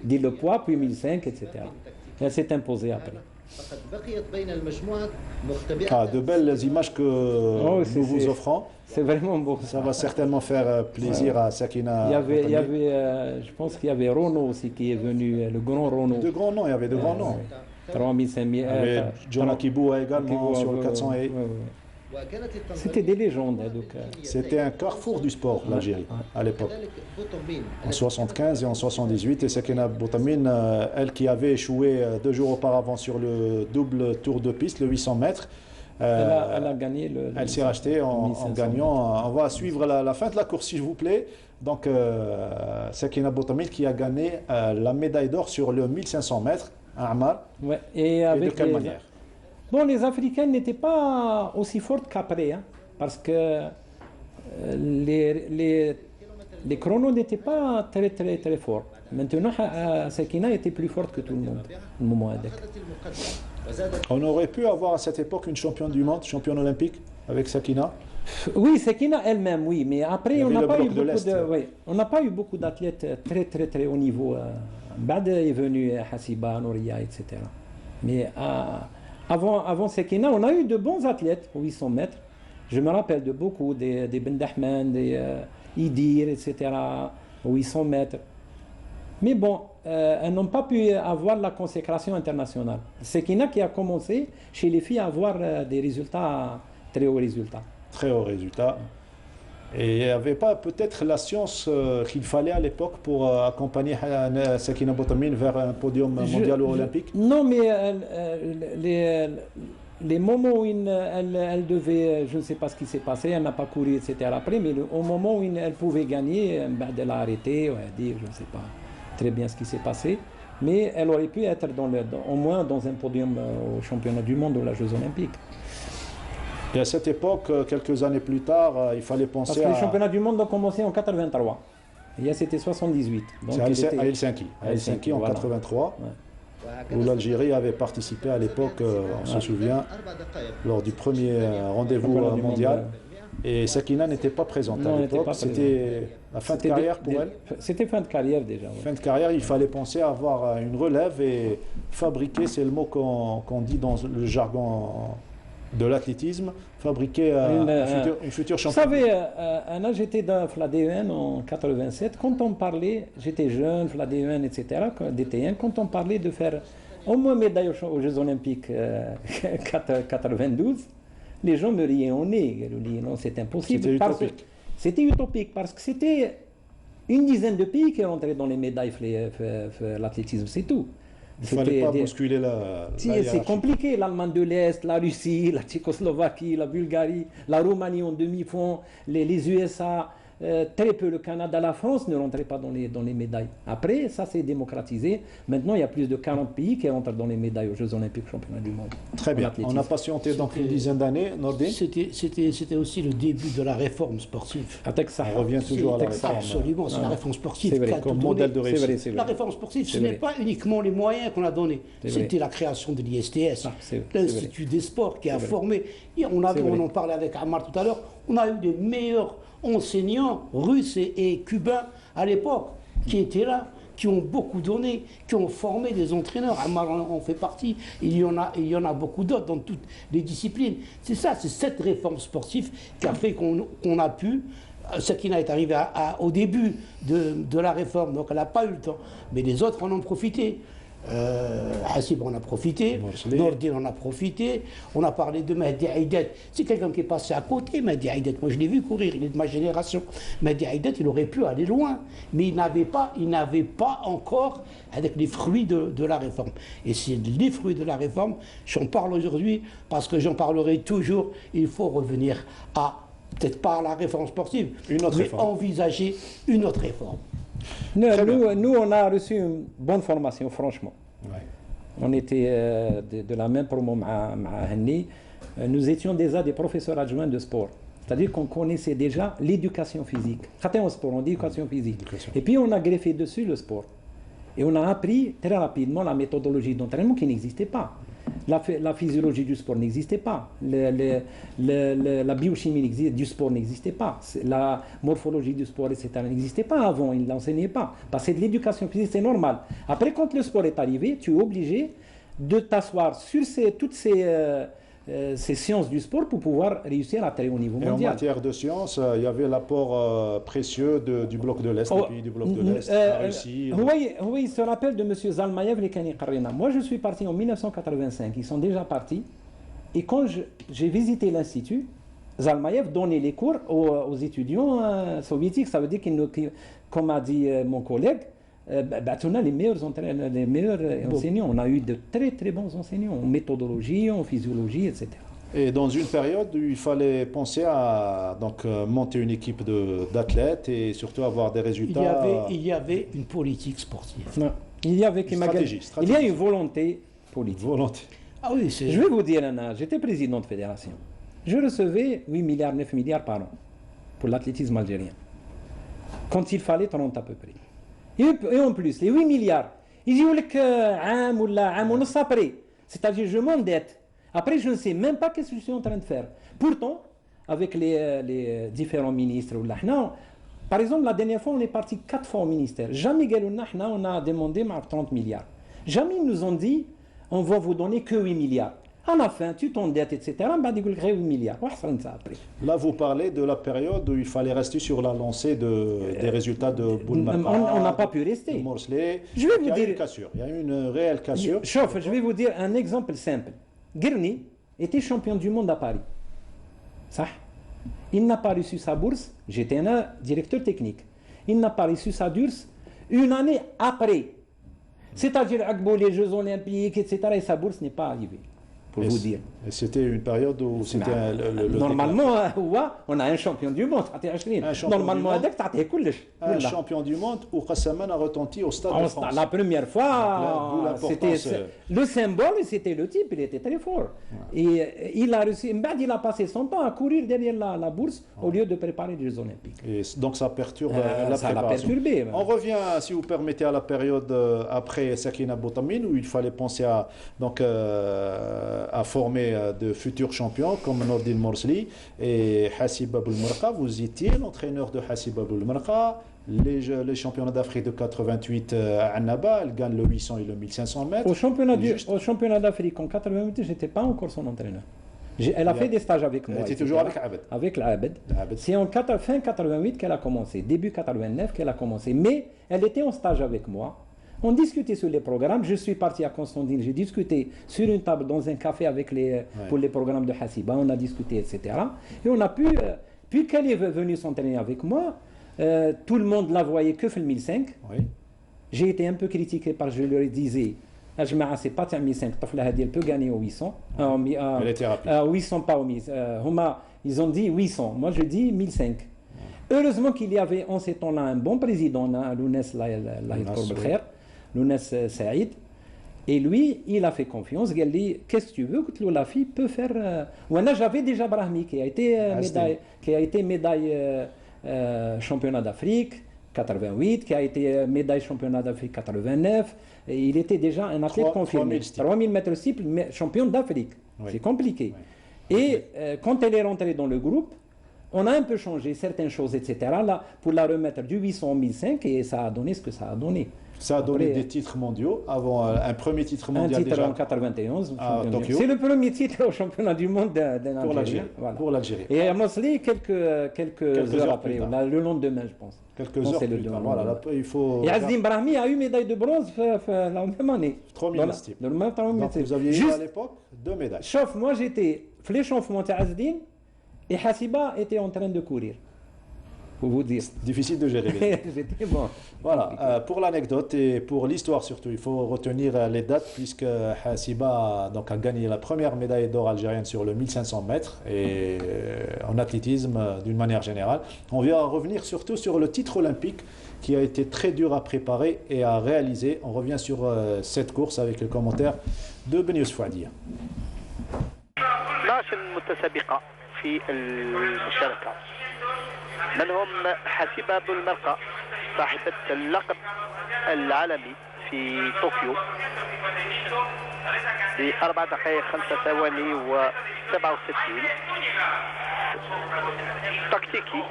dit le poids, puis 1005, etc. Elle s'est imposée après. De belles images que nous vous offrons. C'est vraiment beau. Ça va certainement faire plaisir à Sakina. Il y avait je pense qu'il y avait Renaud aussi qui est venu, le grand Renaud. De grands noms, il y avait de grands noms. 3000, 5000. John Akibou également sur le 400 et... C'était des légendes. C'était un carrefour du sport, l'Algérie, à l'époque. En 75 et en 78, et Sakina Boutamine, elle qui avait échoué 2 jours auparavant sur le double tour de piste, le 800 mètres, elle a gagné elle s'est rachetée en gagnant. On va suivre la fin de la course, s'il vous plaît. Donc, Sakina Boutamine qui a gagné la médaille d'or sur le 1500 mètres à Ammar. Ouais, et de quelle manière? Bon, les Africaines n'étaient pas aussi fortes qu'après, hein, parce que les chronos n'étaient pas très forts. Maintenant, Sakina était plus forte que tout le monde, au moment avec. On aurait pu avoir à cette époque une championne du monde, championne olympique, avec Sakina. Oui, Sakina elle-même, oui, mais après, on n'a pas eu beaucoup d'athlètes très haut niveau. Bad est venu Hassiba, Nouria, etc. Mais avant Sakina, on a eu de bons athlètes au 800 mètres. Je me rappelle de beaucoup, des Ben Dahman, des Idir, etc. au 800 mètres. Mais bon, elles n'ont pas pu avoir la consécration internationale. Sakina qui a commencé chez les filles à avoir des résultats, très hauts résultats. Très hauts résultats. Et il n'y avait pas peut-être la science qu'il fallait à l'époque pour accompagner Sakina Boutamine vers un podium mondial ou olympique? Non, mais les moments où elle devait, je ne sais pas ce qui s'est passé, elle n'a pas couru, etc. après, mais au moment où elle pouvait gagner, elle a arrêté, elle a dit, je ne sais pas très bien ce qui s'est passé, mais elle aurait pu être au moins dans un podium au championnat du monde ou aux Jeux olympiques. Et à cette époque, quelques années plus tard, il fallait penser Parce que les championnats du monde ont commencé en 83. Et c'était 78. C'est à Helsinki. À Helsinki en 83, où l'Algérie avait participé à l'époque, on se souvient, lors du premier rendez-vous mondial. Et Sakina n'était pas présente à l'époque. C'était la fin de carrière pour elle. C'était fin de carrière déjà. Fin de carrière, il fallait penser à avoir une relève et fabriquer, c'est le mot qu'on dit dans le jargon de l'athlétisme, fabriquer une future championne. Vous savez, Anna, j'étais dans l'ADN en 87, quand on parlait, j'étais jeune, l'ADN, etc., DTN, quand on parlait de faire au moins médaille aux Jeux Olympiques 92, les gens me riaient au nez, ils disaient non, c'est impossible. C'était utopique. C'était utopique parce que c'était une dizaine de pays qui rentraient dans les médailles l'athlétisme, c'est tout. Il ne fallait pas bousculer la c'est compliqué, l'Allemagne de l'Est, la Russie, la Tchécoslovaquie, la Bulgarie, la Roumanie en demi-fond, les USA, très peu le Canada, la France ne rentraient pas dans les médailles. Après, ça s'est démocratisé. Maintenant, il y a plus de 40 pays qui rentrent dans les médailles aux Jeux Olympiques, championnats du monde. Très bien. On a patienté donc une dizaine d'années. C'était aussi le début de la réforme sportive. On revient toujours à la réforme. Absolument, c'est la réforme sportive. C'est vrai, comme modèle de réussite. La réforme sportive, ce n'est pas uniquement les moyens qu'on a donnés. C'était la création de l'ISTS, l'Institut des sports qui a formé. On en parlait avec Ammar tout à l'heure. On a eu des meilleurs enseignants russes et cubains à l'époque qui étaient là, qui ont beaucoup donné, qui ont formé des entraîneurs. Ammar en fait partie. Il y en a beaucoup d'autres dans toutes les disciplines. C'est ça, c'est cette réforme sportive qui a fait qu'on a pu. Sakina est arrivée au début de la réforme, donc elle n'a pas eu le temps. Mais les autres en ont profité. Hassib en a profité, Nordin en a profité, on a parlé de Mehdi Aïdet, c'est quelqu'un qui est passé à côté, Mehdi Aïdet, moi je l'ai vu courir, il est de ma génération. Mehdi Aïdet, il aurait pu aller loin, mais il n'avait pas encore avec les fruits de la réforme. Et c'est les fruits de la réforme, j'en parle aujourd'hui parce que j'en parlerai toujours, il faut revenir à, peut-être pas à la réforme sportive, mais envisager une autre réforme. Nous, on a reçu une bonne formation, franchement. Ouais. On était de la même promo à Henni. Nous étions déjà des professeurs adjoints de sport. C'est-à-dire qu'on connaissait déjà l'éducation physique. Au sport, on dit éducation physique. Et puis on a greffé dessus le sport. Et on a appris très rapidement la méthodologie d'entraînement qui n'existait pas. La physiologie du sport n'existait pas, la biochimie du sport n'existait pas, la morphologie du sport, etc. n'existait pas avant, ils ne l'enseignaient pas. Parce que de l'éducation physique, c'est normal. Après, quand le sport est arrivé, tu es obligé de t'asseoir sur toutes ces sciences du sport pour pouvoir réussir à très haut niveau mondial. Et en matière de sciences, il y avait l'apport précieux du bloc de l'Est, des pays du bloc de l'Est, la Russie. Oui, il se rappelle de M. Zalmayev, les Kani Karina. Moi, je suis parti en 1985, ils sont déjà partis. Et quand j'ai visité l'Institut, Zalmayev donnait les cours aux étudiants soviétiques. Ça veut dire comme a dit mon collègue, on a les meilleurs enseignants. On a eu de très très bons enseignants en méthodologie, en physiologie, etc. Et dans une période où il fallait penser à monter une équipe d'athlètes et surtout avoir des résultats. Il y avait une politique sportive. Non. Il y avait il y a une volonté politique. Ah oui, je vais vous dire, Anna, j'étais président de fédération. Je recevais 8 milliards, 9 milliards par an pour l'athlétisme algérien. Quand il fallait 30 à peu près. Et en plus, les 8 milliards, ils disent que après. C'est-à-dire, je m'endette. Après, je ne sais même pas ce que je suis en train de faire. Pourtant, avec les différents ministres, par exemple, la dernière fois, on est parti 4 fois au ministère. Jamais on a demandé 30 milliards. Jamais ils nous ont dit, on va vous donner que 8 milliards. À la fin, tu t'endettes, etc. Bah, 8 milliards. Là, vous parlez de la période où il fallait rester sur la lancée des résultats de Boulmarka. On n'a pas pu rester. Morsley. Je vais vous dire. Il y a eu une réelle cassure. Je vais vous dire un exemple simple. Guerni était champion du monde à Paris. Ça. Il n'a pas reçu sa bourse. J'étais un directeur technique. Il n'a pas reçu sa bourse une année après. C'est-à-dire, les Jeux Olympiques, etc. Et sa bourse n'est pas arrivée. Pour vous dire. Et c'était une période où c'était normalement, on a un champion du monde. Normalement, un champion du monde où Kassaman a retenti au Stade de France. La première fois, c'était le symbole, c'était le type, il était très fort. Et il a réussi, il a passé son temps à courir derrière la bourse au lieu de préparer les Jeux Olympiques. Et donc ça perturbe la préparation. Ça l'a perturbé. On revient, si vous permettez, à la période après Sakina Boutamine où il fallait penser à former de futurs champions comme Nordin Morsli et Hassib Aboulmerqa. Vous étiez l'entraîneur de Hassib Aboulmerqa. Les championnats d'Afrique de 88 à Annaba, elle gagne le 800 et le 1500 mètres. Au championnat d'Afrique en 88, je n'étais pas encore son entraîneur. Elle a fait des stages avec moi. Elle était toujours avec Abed. Avec l'Abed. C'est en fin 88 qu'elle a commencé, début 89 qu'elle a commencé. Mais elle était en stage avec moi. On discutait sur les programmes. Je suis parti à Constantine. J'ai discuté sur une table dans un café avec pour les programmes de Hassiba. On a discuté, etc. Et on a pu, puis qu'elle est venue s'entraîner avec moi, tout le monde la voyait que le 1005. Oui. J'ai été un peu critiqué parce que je leur disais, c'est pas 1005, elle peut gagner au 800. Elle était rapide. 800 pas au 1000. Ils ont dit 800. Moi je dis 1005. Heureusement qu'il y avait en ces temps-là un bon président, Lounès Lounès Saïd, et lui, il a fait confiance. Il a dit, qu'est-ce que tu veux que la fille peut faire j'avais déjà Brahmi qui a été médaille championnat d'Afrique 88, qui a été médaille championnat d'Afrique 89. Et il était déjà un athlète confirmé. 3000 mètres steeple, champion d'Afrique. Oui. C'est compliqué. Oui. Et quand elle est rentrée dans le groupe, on a un peu changé certaines choses, etc. Là, pour la remettre du 800 au 1005, et ça a donné ce que ça a donné. Ça a donné des titres mondiaux. Avant un premier titre mondial un titre déjà en 91 à Tokyo. C'est le premier titre au championnat du monde d'un Algérien. Pour l'Algérie. Et à Mosley, quelques heures après, le lendemain, je pense. Quelques heures plus tard. Voilà, là, il faut. Et Azim Brahmi a eu médaille de bronze la même année. Dans le même temps. Donc vous aviez eu à l'époque 2 médailles. Sauf moi, j'étais l'échauffement de Azdin et Hassiba était en train de courir. Pour vous dire. Difficile de gérer. C'était bon. Voilà, pour l'anecdote et pour l'histoire surtout, il faut retenir les dates puisque Hassiba a gagné la première médaille d'or algérienne sur le 1500 mètres et en athlétisme d'une manière générale. On vient revenir surtout sur le titre olympique qui a été très dur à préparer et à réaliser. On revient sur cette course avec le commentaire de Ben Youssef Fouadia. منهم حسيبة بولمرقة صاحبة اللقب العالمي في طوكيو ب 4 دقائق 5 ثواني و67 تكتيكي.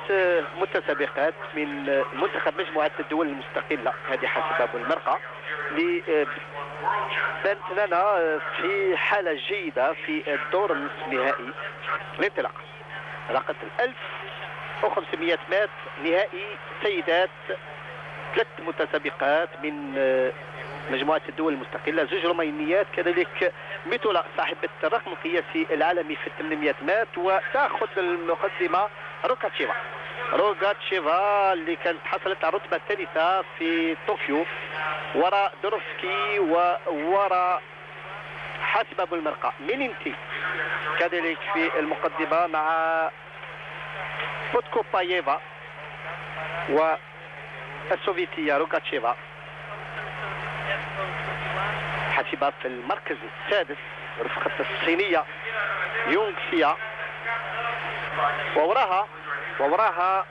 3 متسابقات من منتخب مجموعة الدول المستقلة. هذه حسيبة بولمرقة اللي بانت لنا في حالة جيدة في الدور النصف النهائي الانطلاق. رقت 1500 متر نهائي سيدات. 3 متسابقات من مجموعة الدول المستقلة، 2 رومانيات، كذلك ميتولا صاحبة الرقم القياسي العالمي في 800 متر. وتأخذ المقدمة روغاتشيفا اللي كانت حصلت على الرتبة الثالثة في طوكيو وراء دوروفسكي ووراء حاسبة بولمرقة. مينينتي كذلك في المقدمة مع بوتكوباييفا والسوفيتية روغاتشيفا. حاسبة في المركز السادس رفقة الصينية يونغسيا. ووراها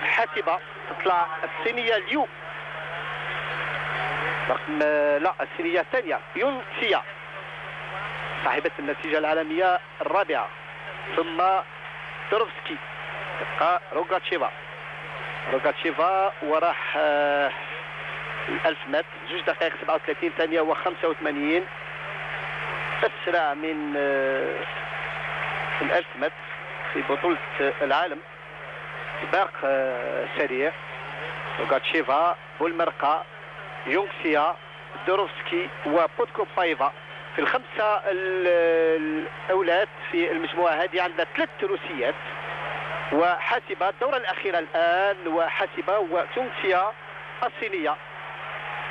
حاسبة تطلع الصينية ليو الصينية الثانية يونغسيا صاحبة النتيجة العالمية الرابعة. ثم دوروفسكي تبقى روغاتشيفا وراح 1000 متر 2 دقائق 37 ثانية و85 أسرع من 1000 متر في بطولة العالم. سباق سريع. روغاتشيفا بولمرقة يونغسيا دوروفسكي وبوتكوبايفا. في ال5 الأولاد في المجموعة هذه عندنا 3 روسيات وحاسبة الدورة الأخيرة الآن وحاسبة وتونسية الصينية.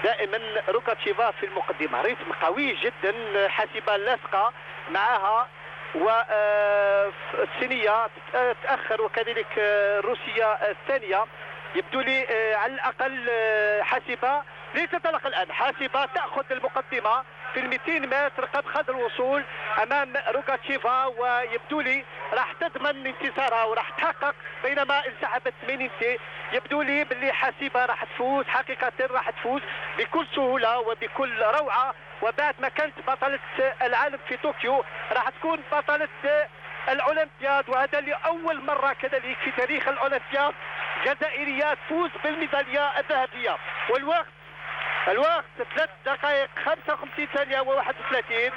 دائما روغاتشيفا في المقدمة، ريتم قوي جدا. حاسبة لاصقة معها والصينية تتأخر وكذلك الروسية الثانية. يبدو لي على الأقل حاسبة لتتلقى الآن. حاسبة تأخذ المقدمة في 200 متر قد خذ الوصول امام روغاتشيفا ويبدو لي راح تضمن انتصارها وراح تحقق. بينما انسحبت مينينتي يبدو لي باللي حاسبة راح تفوز حقيقة، راح تفوز بكل سهولة وبكل روعة. وبعد ما كانت بطلة العالم في طوكيو راح تكون بطلة الأولمبياد، وهذا لأول مرة كذلك في تاريخ الأولمبياد جزائرية تفوز بالميدالية الذهبية. والوقت 3 دقائق 55 ثانية و31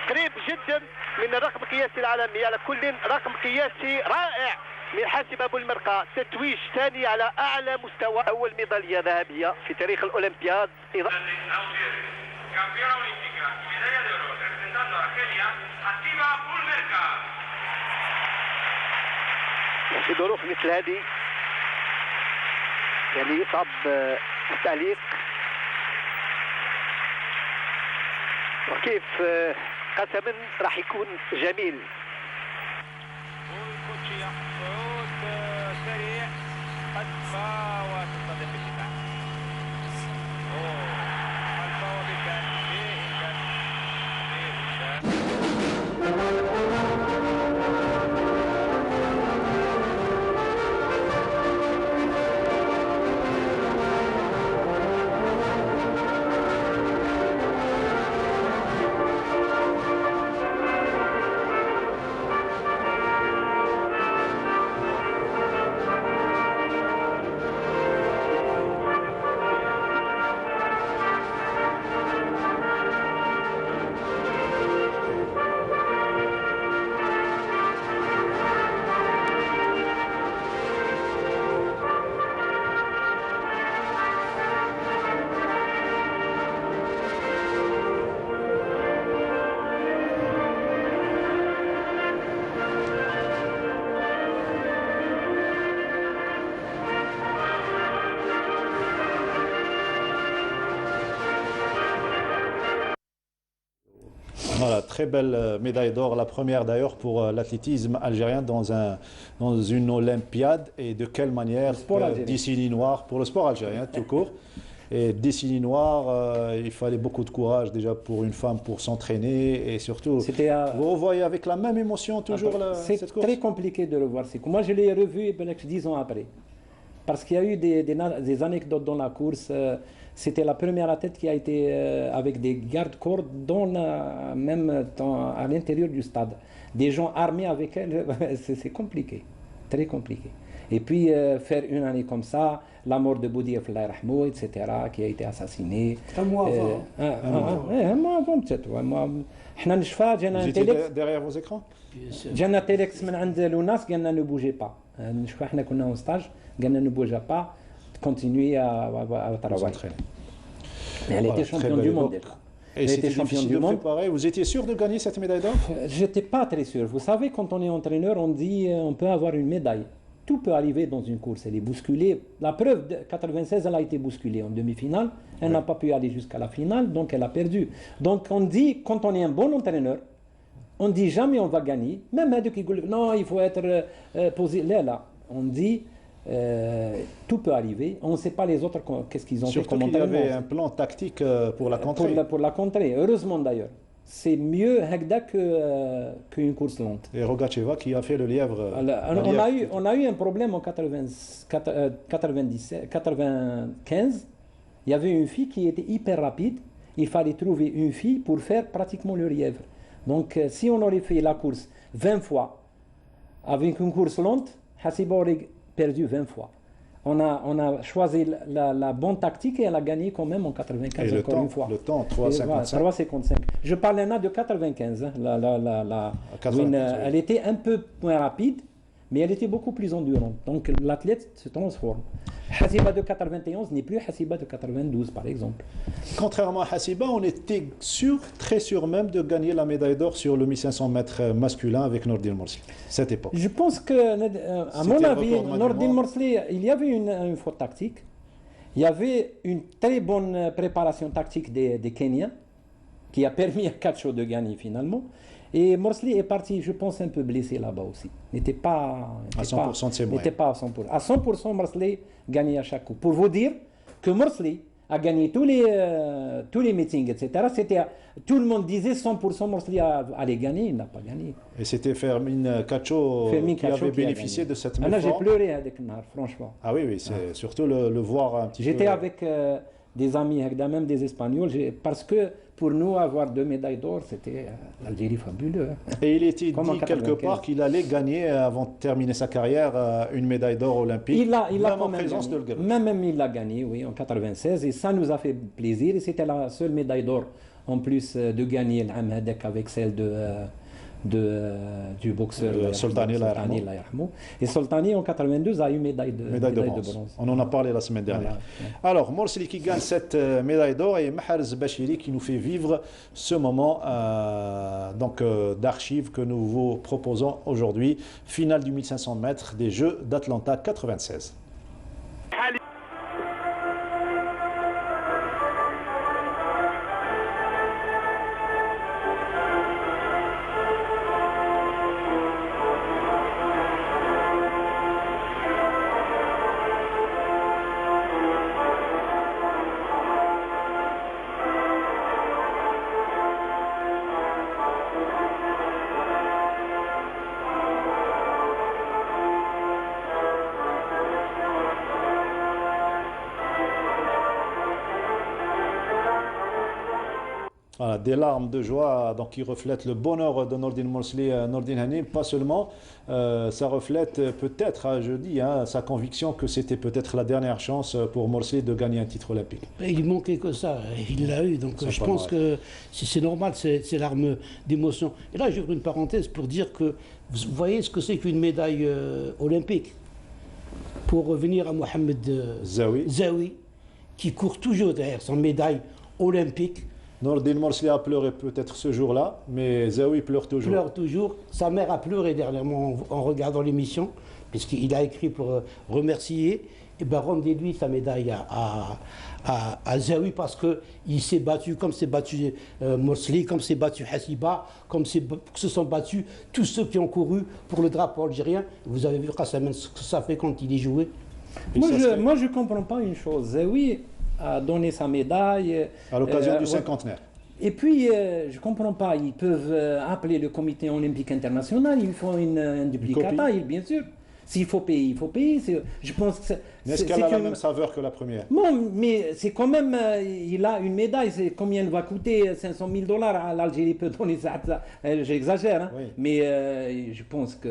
قريب جدا من الرقم القياسي العالمي. على كل رقم قياسي رائع من حاسبة بولمرقة. تتويج ثاني على أعلى مستوى، أول ميدالية ذهبية في تاريخ الأولمبياد. في ظروف مثل هذه يعني يصعب التعليق. وكيف قسما راح يكون جميل. سريع قد فاوت الصديق بالدفاع. الفاوت بالكان Voilà, très belle médaille d'or, la première d'ailleurs pour l'athlétisme algérien dans une Olympiade. Et de quelle manière, décennie noire pour le sport algérien tout court. Et décennie noire, il fallait beaucoup de courage déjà pour une femme pour s'entraîner et surtout, vous revoyez avec la même émotion toujours cette course. C'est très compliqué de le voir. Moi je l'ai revu 10 ans après. Parce qu'il y a eu des anecdotes dans la course. C'était la première athlète qui a été avec des gardes-corps même à l'intérieur du stade. Des gens armés avec elle, c'est compliqué, très compliqué. Et puis faire une année comme ça, la mort de Boudief Rahmou, etc., qui a été assassiné. Un mois avant. Un mois avant peut-être. Vous étiez derrière vos écrans? جانا تيليكس من عند لوناس قالنا ne bougez pas. نشوف احنا كنا en stage قالنا ne bougez pas, continuez à travailler. Elle était championne du monde. Et c'était difficile de préparer. Vous étiez sûr de gagner cette médaille d'or? J'étais pas très sûr. Vous savez, quand on est entraîneur, on dit on peut avoir une médaille. Tout peut arriver dans une course. Elle est bousculée. La preuve, de 96, elle a été bousculée en demi-finale. Elle n'a pas pu aller jusqu'à la finale, donc elle a perdu. Donc on dit, quand on est un bon entraîneur, on dit jamais on va gagner. Même ceux qui disent non, il faut être posé. Là, on dit tout peut arriver. On ne sait pas les autres qu'est-ce qu'ils ont fait. Surtout qu'il y avait un plan tactique pour la contrer. Pour la contrer, heureusement d'ailleurs. C'est mieux Hagda qu'une course lente. Et Rogacheva qui a fait le lièvre. On a eu un problème en 95. Il y avait une fille qui était hyper rapide. Il fallait trouver une fille pour faire pratiquement le lièvre. Donc si on aurait fait la course 20 fois avec une course lente, Hassiba aurait perdu 20 fois. On a choisi la bonne tactique et elle a gagné quand même en 95 et encore une fois. Le temps, 3,55. 3,55. Je parle là de 95. Elle était un peu moins rapide, mais elle était beaucoup plus endurante. Donc l'athlète se transforme. Hassiba de 91 n'est plus Hassiba de 92 par exemple. Contrairement à Hassiba, on était sûr, très sûr même de gagner la médaille d'or sur le 1500 mètres masculin avec Nordin Morsli, cette époque. Je pense que, à mon avis, Nordin Morsli, il y avait une faute tactique. Il y avait une très bonne préparation tactique des Kenyans qui a permis à Kacho de gagner finalement. Et Morsli est parti, je pense, un peu blessé là-bas aussi. N'était pas à 100% de ses moyens. N'était pas à 100%. À 100%, Morsli gagnait à chaque coup. Pour vous dire que Morsli a gagné tous les meetings, etc. Tout le monde disait 100% Morsli allait gagner, il n'a pas gagné. Et c'était Fermin Kacho qui avait bénéficié de cette méforme. J'ai pleuré avec Nar, franchement. Ah oui, c'est surtout le voir un petit peu. J'étais avec des amis, même des Espagnols, parce que pour nous, avoir 2 médailles d'or, c'était l'Algérie fabuleux. Et il était dit quelque part qu'il allait gagner, avant de terminer sa carrière, une médaille d'or olympique. Il a même quand en même présence gagné. de Le Gabon. Même il l'a gagné, oui, en 96. Et ça nous a fait plaisir. Et c'était la seule médaille d'or, en plus de gagner l'Amhadek avec celle du boxeur Soltani. Et Soltani en 92 a eu médaille de bronze. On en a parlé la semaine dernière. Voilà. Alors, Morsli qui gagne cette médaille d'or et Mahrez Bachiri qui nous fait vivre ce moment d'archives que nous vous proposons aujourd'hui. Finale du 1500 mètres des Jeux d'Atlanta 96. Voilà, des larmes de joie qui reflètent le bonheur de Nordin Morsli, Nordin Hanim. Pas seulement, ça reflète peut-être, je dis, sa conviction que c'était peut-être la dernière chance pour Morsli de gagner un titre olympique. Il manquait que ça, il l'a eu. Donc je pense que c'est normal, c'est l'arme d'émotion. Et là, j'ouvre une parenthèse pour dire que vous voyez ce que c'est qu'une médaille olympique. Pour revenir à Mohamed Zawi, qui court toujours derrière son médaille olympique. Nordin Morsli a pleuré peut-être ce jour-là, mais Zawi pleure toujours. Pleure toujours. Sa mère a pleuré dernièrement en regardant l'émission, puisqu'il a écrit pour remercier. eh ben, rendez-lui sa médaille à Zawi parce qu'il s'est battu comme s'est battu Morsli, comme s'est battu Hassiba, comme se sont battus tous ceux qui ont couru pour le drapeau algérien. Vous avez vu Kassamen ce que ça fait quand il est joué. Moi, je ne comprends pas une chose. Zawi a donné sa médaille à l'occasion du cinquantenaire. Et puis, je ne comprends pas, ils peuvent appeler le comité olympique international, ils font une duplicata, bien sûr. S'il faut payer, il faut payer. Je pense que mais est-ce qu'elle a la même saveur que la première? Non, mais c'est quand même, il a une médaille, c'est combien elle va coûter? 500 000 $ à l'Algérie peut donner ça. J'exagère, hein. Oui. Mais je pense que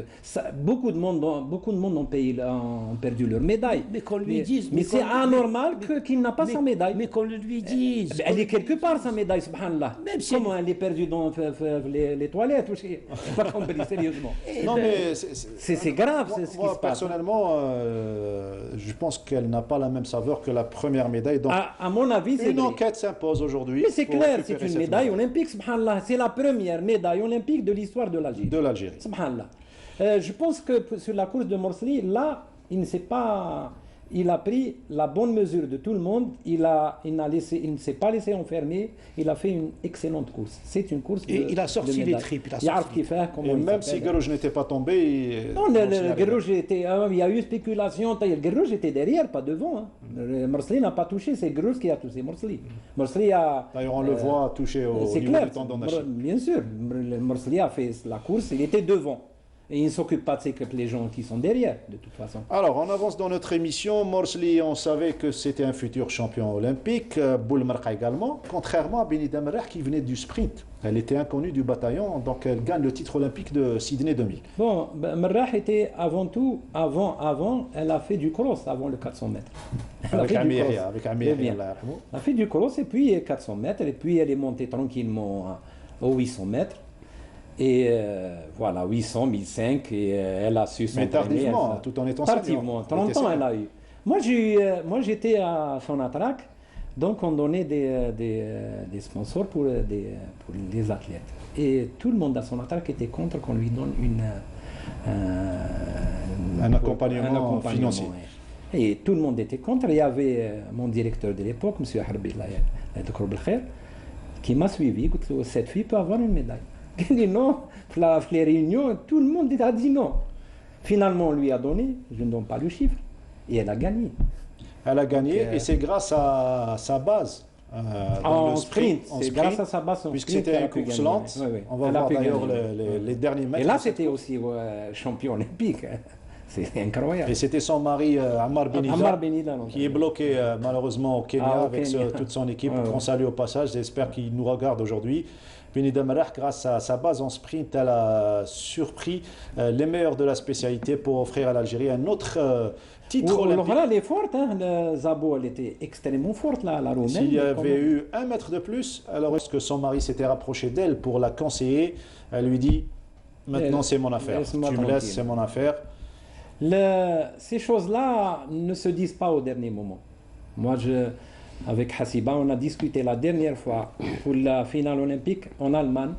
beaucoup de monde ont perdu leur médaille. Mais qu'on lui dise. Mais c'est anormal qu'il n'a pas sa médaille. Mais qu'on le lui dise. Elle est quelque part sa médaille, subhanallah. Même si comment elle est perdue dans les toilettes? Je n'ai pas compris, sérieusement. Non, mais c'est grave, c'est ce qui se passe. Personnellement, je pense qu'elle n'a pas la même saveur que la première médaille. Donc, à mon avis, c'est une enquête s'impose aujourd'hui. Mais c'est clair, c'est une médaille olympique, subhanallah. C'est la première médaille olympique de l'histoire de l'Algérie. De l'Algérie. Subhanallah. Je pense que sur la course de Morsli, là, il a pris la bonne mesure de tout le monde. Il ne s'est pas laissé enfermer. Il a fait une excellente course. C'est une course de il a sorti les tripes. Et même si Guerrouj n'était pas tombé... Non, le Guerrouj était... il y a eu spéculation. Le Guerrouj était derrière, pas devant. Hein. Morsli n'a pas touché. C'est Guerrouj qui a touché Morsli. Morsli a... D'ailleurs, on le voit toucher au niveau du tendon d'Achille. Bien sûr. Morsli a fait la course. Il était devant. Et il ne s'occupe pas de les gens qui sont derrière, de toute façon. Alors, on avance dans notre émission. Morsli, on savait que c'était un futur champion olympique. Boulmerka également. Contrairement à Benida Merah qui venait du sprint. Elle était inconnue du bataillon, donc elle gagne le titre olympique de Sydney 2000. Bon, Merah était avant tout, elle a fait du cross avant le 400 mètres. Avec Amir, elle a fait du cross et puis 400 mètres. Et puis elle est montée tranquillement aux 800 mètres. Et voilà, 800, 1005, et elle a su s'entraîner. Mais tardivement, tout en étant tardivement, 30 ans elle a eu. Moi j'étais à Sonatrach, donc on donnait des sponsors pour les athlètes. Et tout le monde à Sonatrach était contre qu'on lui donne un accompagnement financier. Et tout le monde était contre. Il y avait mon directeur de l'époque, M. Harbi, qui m'a suivi. Cette fille peut avoir une médaille. Il dit non, les réunions, tout le monde a dit non. Finalement, on lui a donné, je ne donne pas le chiffre, et elle a gagné. Elle a gagné, et c'est grâce à sa base. En sprint, c'est grâce à sa base en puisque c'était une course lente. Oui, oui. On va voir d'ailleurs les derniers mètres. Et là, c'était aussi champion olympique. C'est incroyable. Et c'était son mari Ammar Benida qui est bloqué malheureusement au Kenya avec toute son équipe. Qu'on salue au passage, j'espère qu'il nous regarde aujourd'hui. Benida Merah, grâce à sa base en sprint, elle a surpris les meilleurs de la spécialité pour offrir à l'Algérie un autre titre olympique. Elle est forte, hein. Zabo, elle était extrêmement forte, la Roumaine. S'il y avait eu 1 mètre de plus, alors est-ce que son mari s'était rapproché d'elle pour la conseiller? Elle lui dit, maintenant c'est mon affaire, tu me laisses, c'est mon affaire. Ces choses-là ne se disent pas au dernier moment. Moi, avec Hassiba, on a discuté la dernière fois pour la finale olympique en Allemagne,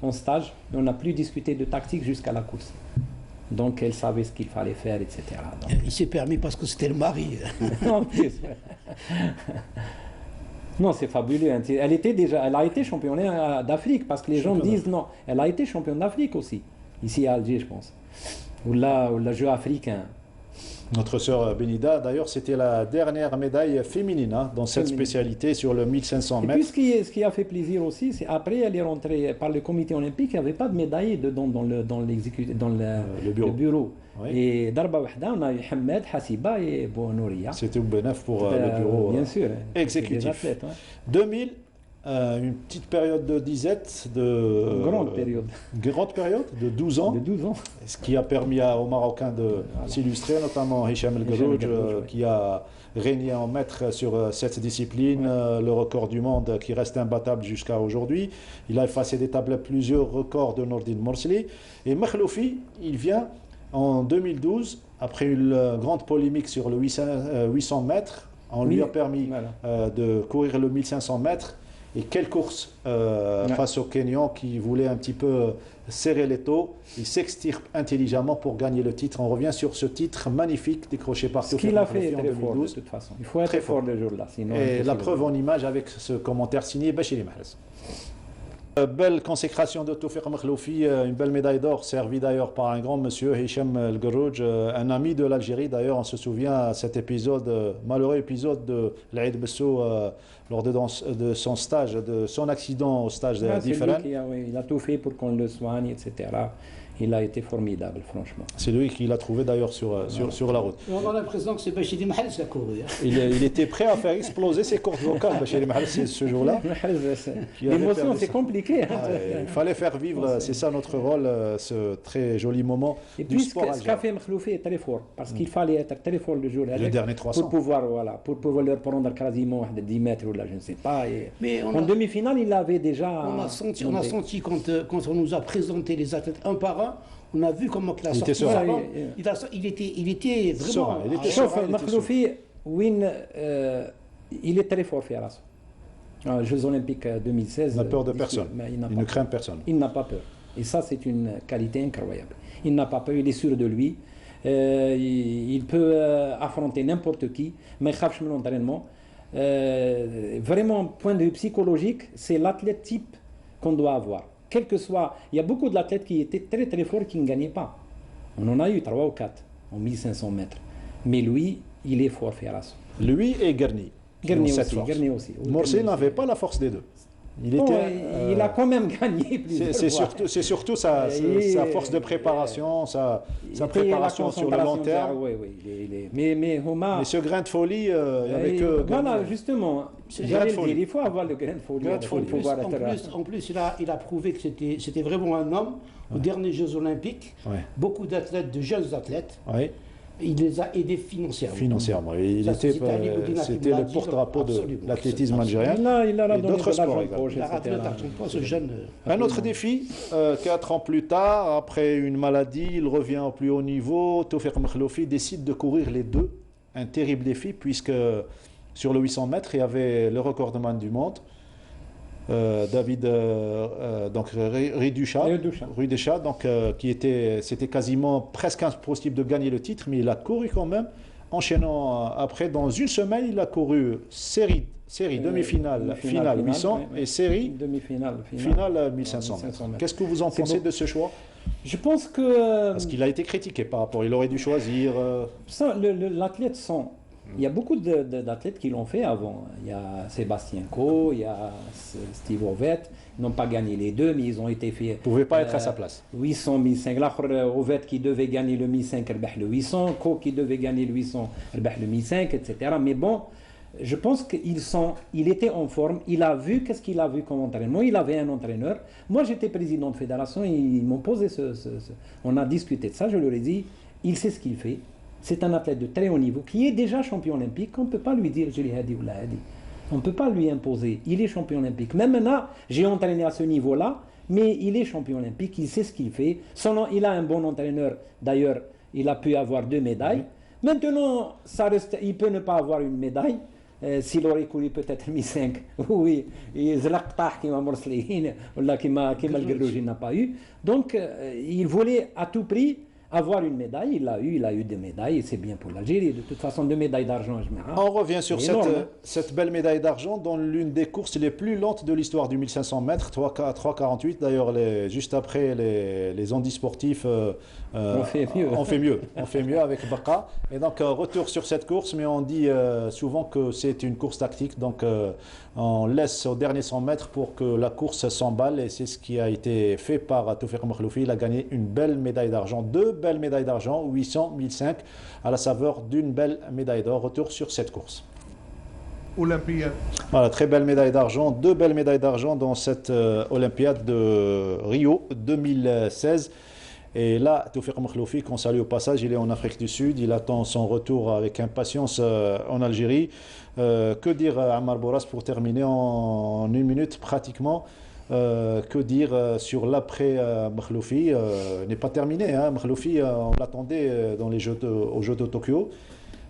en stage. On n'a plus discuté de tactique jusqu'à la course. Donc elle savait ce qu'il fallait faire, etc. Donc, il s'est permis parce que c'était le mari. Non, c'est fabuleux. Elle a été championne d'Afrique parce que les gens disent non. Elle a été championne d'Afrique aussi, ici à Alger, je pense. Ou le jeu africain. Notre sœur Benida, d'ailleurs, c'était la dernière médaille féminine dans cette spécialité sur le 1500 mètres. Et puis ce qui a fait plaisir aussi, c'est après elle est rentrée par le comité olympique, il n'y avait pas de médaille dedans dans le bureau. Oui. Et Darba Wahda, on a eu Hamed, Hassiba et Bouanouria. C'était bénéf pour le bureau bien sûr, exécutif. Athlètes, 2000, une petite période de disette, grande période de 12 ans, ce qui a permis aux Marocains de s'illustrer, notamment Hicham El Guerrouj qui a régné en maître sur cette discipline, le record du monde qui reste imbattable jusqu'à aujourd'hui. Il a effacé des tables plusieurs records de Nordine Morsli. Et Makhloufi, il vient en 2012, après une grande polémique sur le 800 mètres, on lui a permis de courir le 1500 mètres. Et quelle course face au Kenyan qui voulait un petit peu serrer les taux. Il s'extirpe intelligemment pour gagner le titre. On revient sur ce titre magnifique décroché par ce qu'il a fait très fort de toute façon. Il faut être très fort le jour-là. Et la preuve en image avec ce commentaire signé Bachiri Mahrez. Belle consécration de Toufiq Makhloufi, une belle médaille d'or servie d'ailleurs par un grand monsieur, Hicham El Garouj, un ami de l'Algérie. D'ailleurs, on se souvient de cet épisode, malheureux épisode de l'Aïd Bessou lors de son stage, de son accident au stage différent. Il a tout fait pour qu'on le soigne, etc. Il a été formidable, franchement. C'est lui qui l'a trouvé d'ailleurs sur la route. On a l'impression que c'est Bachiri Mahrez qui a couru. Il était prêt à faire exploser ses cordes vocales, Bachiri Mahrez, ce jour-là. L'émotion, c'est compliqué. Il fallait faire vivre, c'est ça notre rôle, ce très joli moment du sport. Et puis ce qu'a fait Makhloufi est très fort, parce qu'il fallait être très fort le jour-là. Le dernier 300. Pour pouvoir leur prendre quasiment 10 mètres ou là, je ne sais pas. Mais en demi-finale, il avait déjà... On a senti quand on nous a présenté les athlètes un par un, on a vu comment la sortie avant, il était vraiment... Makhloufi, il est très fort, Fiaras. Jeux Olympiques 2016. Il n'a peur de personne. Il ne craint personne. Il n'a pas peur. Et ça, c'est une qualité incroyable. Il n'a pas peur, il est sûr de lui. Il peut affronter n'importe qui, mais il de l'entraînement. Vraiment, point de vue psychologique, c'est l'athlète type qu'on doit avoir. Quel que soit, il y a beaucoup d'athlètes qui étaient très très forts qui ne gagnaient pas. On en a eu 3 ou 4 en 1500 mètres. Mais lui, il est fort, Fiaras. Lui et Garni. Garni aussi. Morsi n'avait pas la force des deux. Il a quand même gagné plusieurs fois. C'est surtout sa force de préparation, sa préparation sur le long terme. Mais Homa... Mais ce grain de folie, il n'y avait que... Voilà, justement, il faut avoir le grain de folie. En plus, il a prouvé que c'était vraiment un homme. Aux derniers Jeux Olympiques, beaucoup d'athlètes, de jeunes athlètes, il les a aidés financièrement. C'était le porte-drapeau de l'athlétisme algérien et d'autres sports également. Un autre défi, 4 ans plus tard, après une maladie, il revient au plus haut niveau. Toufiq Makhloufi décide de courir les deux. Un terrible défi puisque sur le 800 mètres, il y avait le recordman du monde. David Rudisha, donc c'était quasiment presque impossible de gagner le titre, mais il a couru quand même, enchaînant après dans une semaine il a couru série demi-finale, finale 800 et série demi-finale, finale 1500 mètres. Qu'est-ce que vous en pensez de ce choix? Je pense que parce qu'il a été critiqué par rapport, il aurait dû choisir. L'athlète il y a beaucoup d'athlètes qui l'ont fait avant. Il y a Sébastien Coe, il y a Steve Ovett. Ils n'ont pas gagné les deux, mais ils ont été faits. Ils ne pouvaient pas être à sa place. 800, 1500. L'autre, Ovett qui devait gagner le 1500, le 800. Coe qui devait gagner le 800, le 1500, etc. Mais bon, je pense qu'il était en forme. Il a vu qu'est-ce qu'il a vu comme entraînement. Il avait un entraîneur. Moi, j'étais président de fédération. Ils m'ont posé on a discuté de ça. Je leur ai dit, il sait ce qu'il fait. C'est un athlète de très haut niveau qui est déjà champion olympique. On ne peut pas lui dire je l'ai hadi ou la hadi. On ne peut pas lui imposer. Il est champion olympique. Même maintenant, j'ai entraîné à ce niveau-là, mais il est champion olympique. Il sait ce qu'il fait. Il a un bon entraîneur. D'ailleurs, il a pu avoir 2 médailles. Maintenant, il peut ne pas avoir une médaille. S'il aurait couru peut-être 1005. Oui, Zlaqtah qui m'a morcelé, ou qui m'a n'a pas eu. Donc, il voulait à tout prix avoir une médaille, il a eu des médailles, et c'est bien pour l'Algérie. De toute façon, 2 médailles d'argent. On revient sur cette belle médaille d'argent dans l'une des courses les plus lentes de l'histoire du 1500 mètres, 3,48. D'ailleurs, juste après, les handisportifs on fait mieux avec Baqa. Et donc, retour sur cette course, mais on dit souvent que c'est une course tactique. Donc, on laisse au dernier 100 mètres pour que la course s'emballe, et c'est ce qui a été fait par Toufiq Makhloufi. Il a gagné une belle médaille d'argent, 2 belles médailles d'argent, 800, 1005, à la saveur d'une belle médaille d'or. Retour sur cette course. Voilà, très belle médaille d'argent, 2 belles médailles d'argent dans cette Olympiade de Rio 2016. Et là, Toufiq Makhloufi, qu'on salue au passage, il est en Afrique du Sud, il attend son retour avec impatience en Algérie. Que dire Ammar Boras pour terminer en 1 minute pratiquement? Que dire sur l'après Makhloufi n'est pas terminé. Makhloufi, on l'attendait aux Jeux de Tokyo.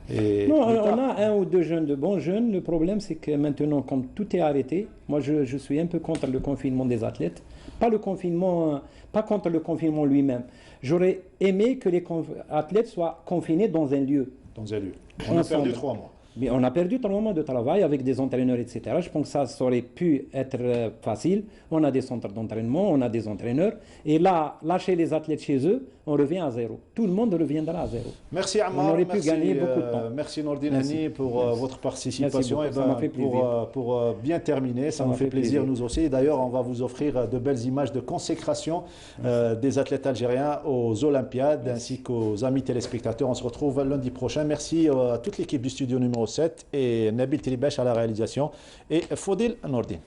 Non, on a un ou deux jeunes, de bons jeunes. Le problème, c'est que maintenant, comme tout est arrêté, moi, je suis un peu contre le confinement des athlètes. Pas contre le confinement lui-même. J'aurais aimé que les athlètes soient confinés dans un lieu. Dans un lieu. On a perdu 3 mois. Mais on a perdu 3 mois de travail avec des entraîneurs, etc. Je pense que ça aurait pu être facile. On a des centres d'entraînement, on a des entraîneurs. Et là, lâcher les athlètes chez eux, on revient à zéro. Tout le monde reviendra à zéro. Merci Ammar. On aurait pu gagner beaucoup de temps. Merci Nordine Hani pour votre participation. Merci beaucoup. Et pour bien terminer, ça nous fait plaisir nous aussi. D'ailleurs, on va vous offrir de belles images de consécration des athlètes algériens aux Olympiades ainsi qu'aux amis téléspectateurs. On se retrouve lundi prochain. Merci à toute l'équipe du studio numéro 7 et Nabil Tribèche à la réalisation et Fodil Nordine.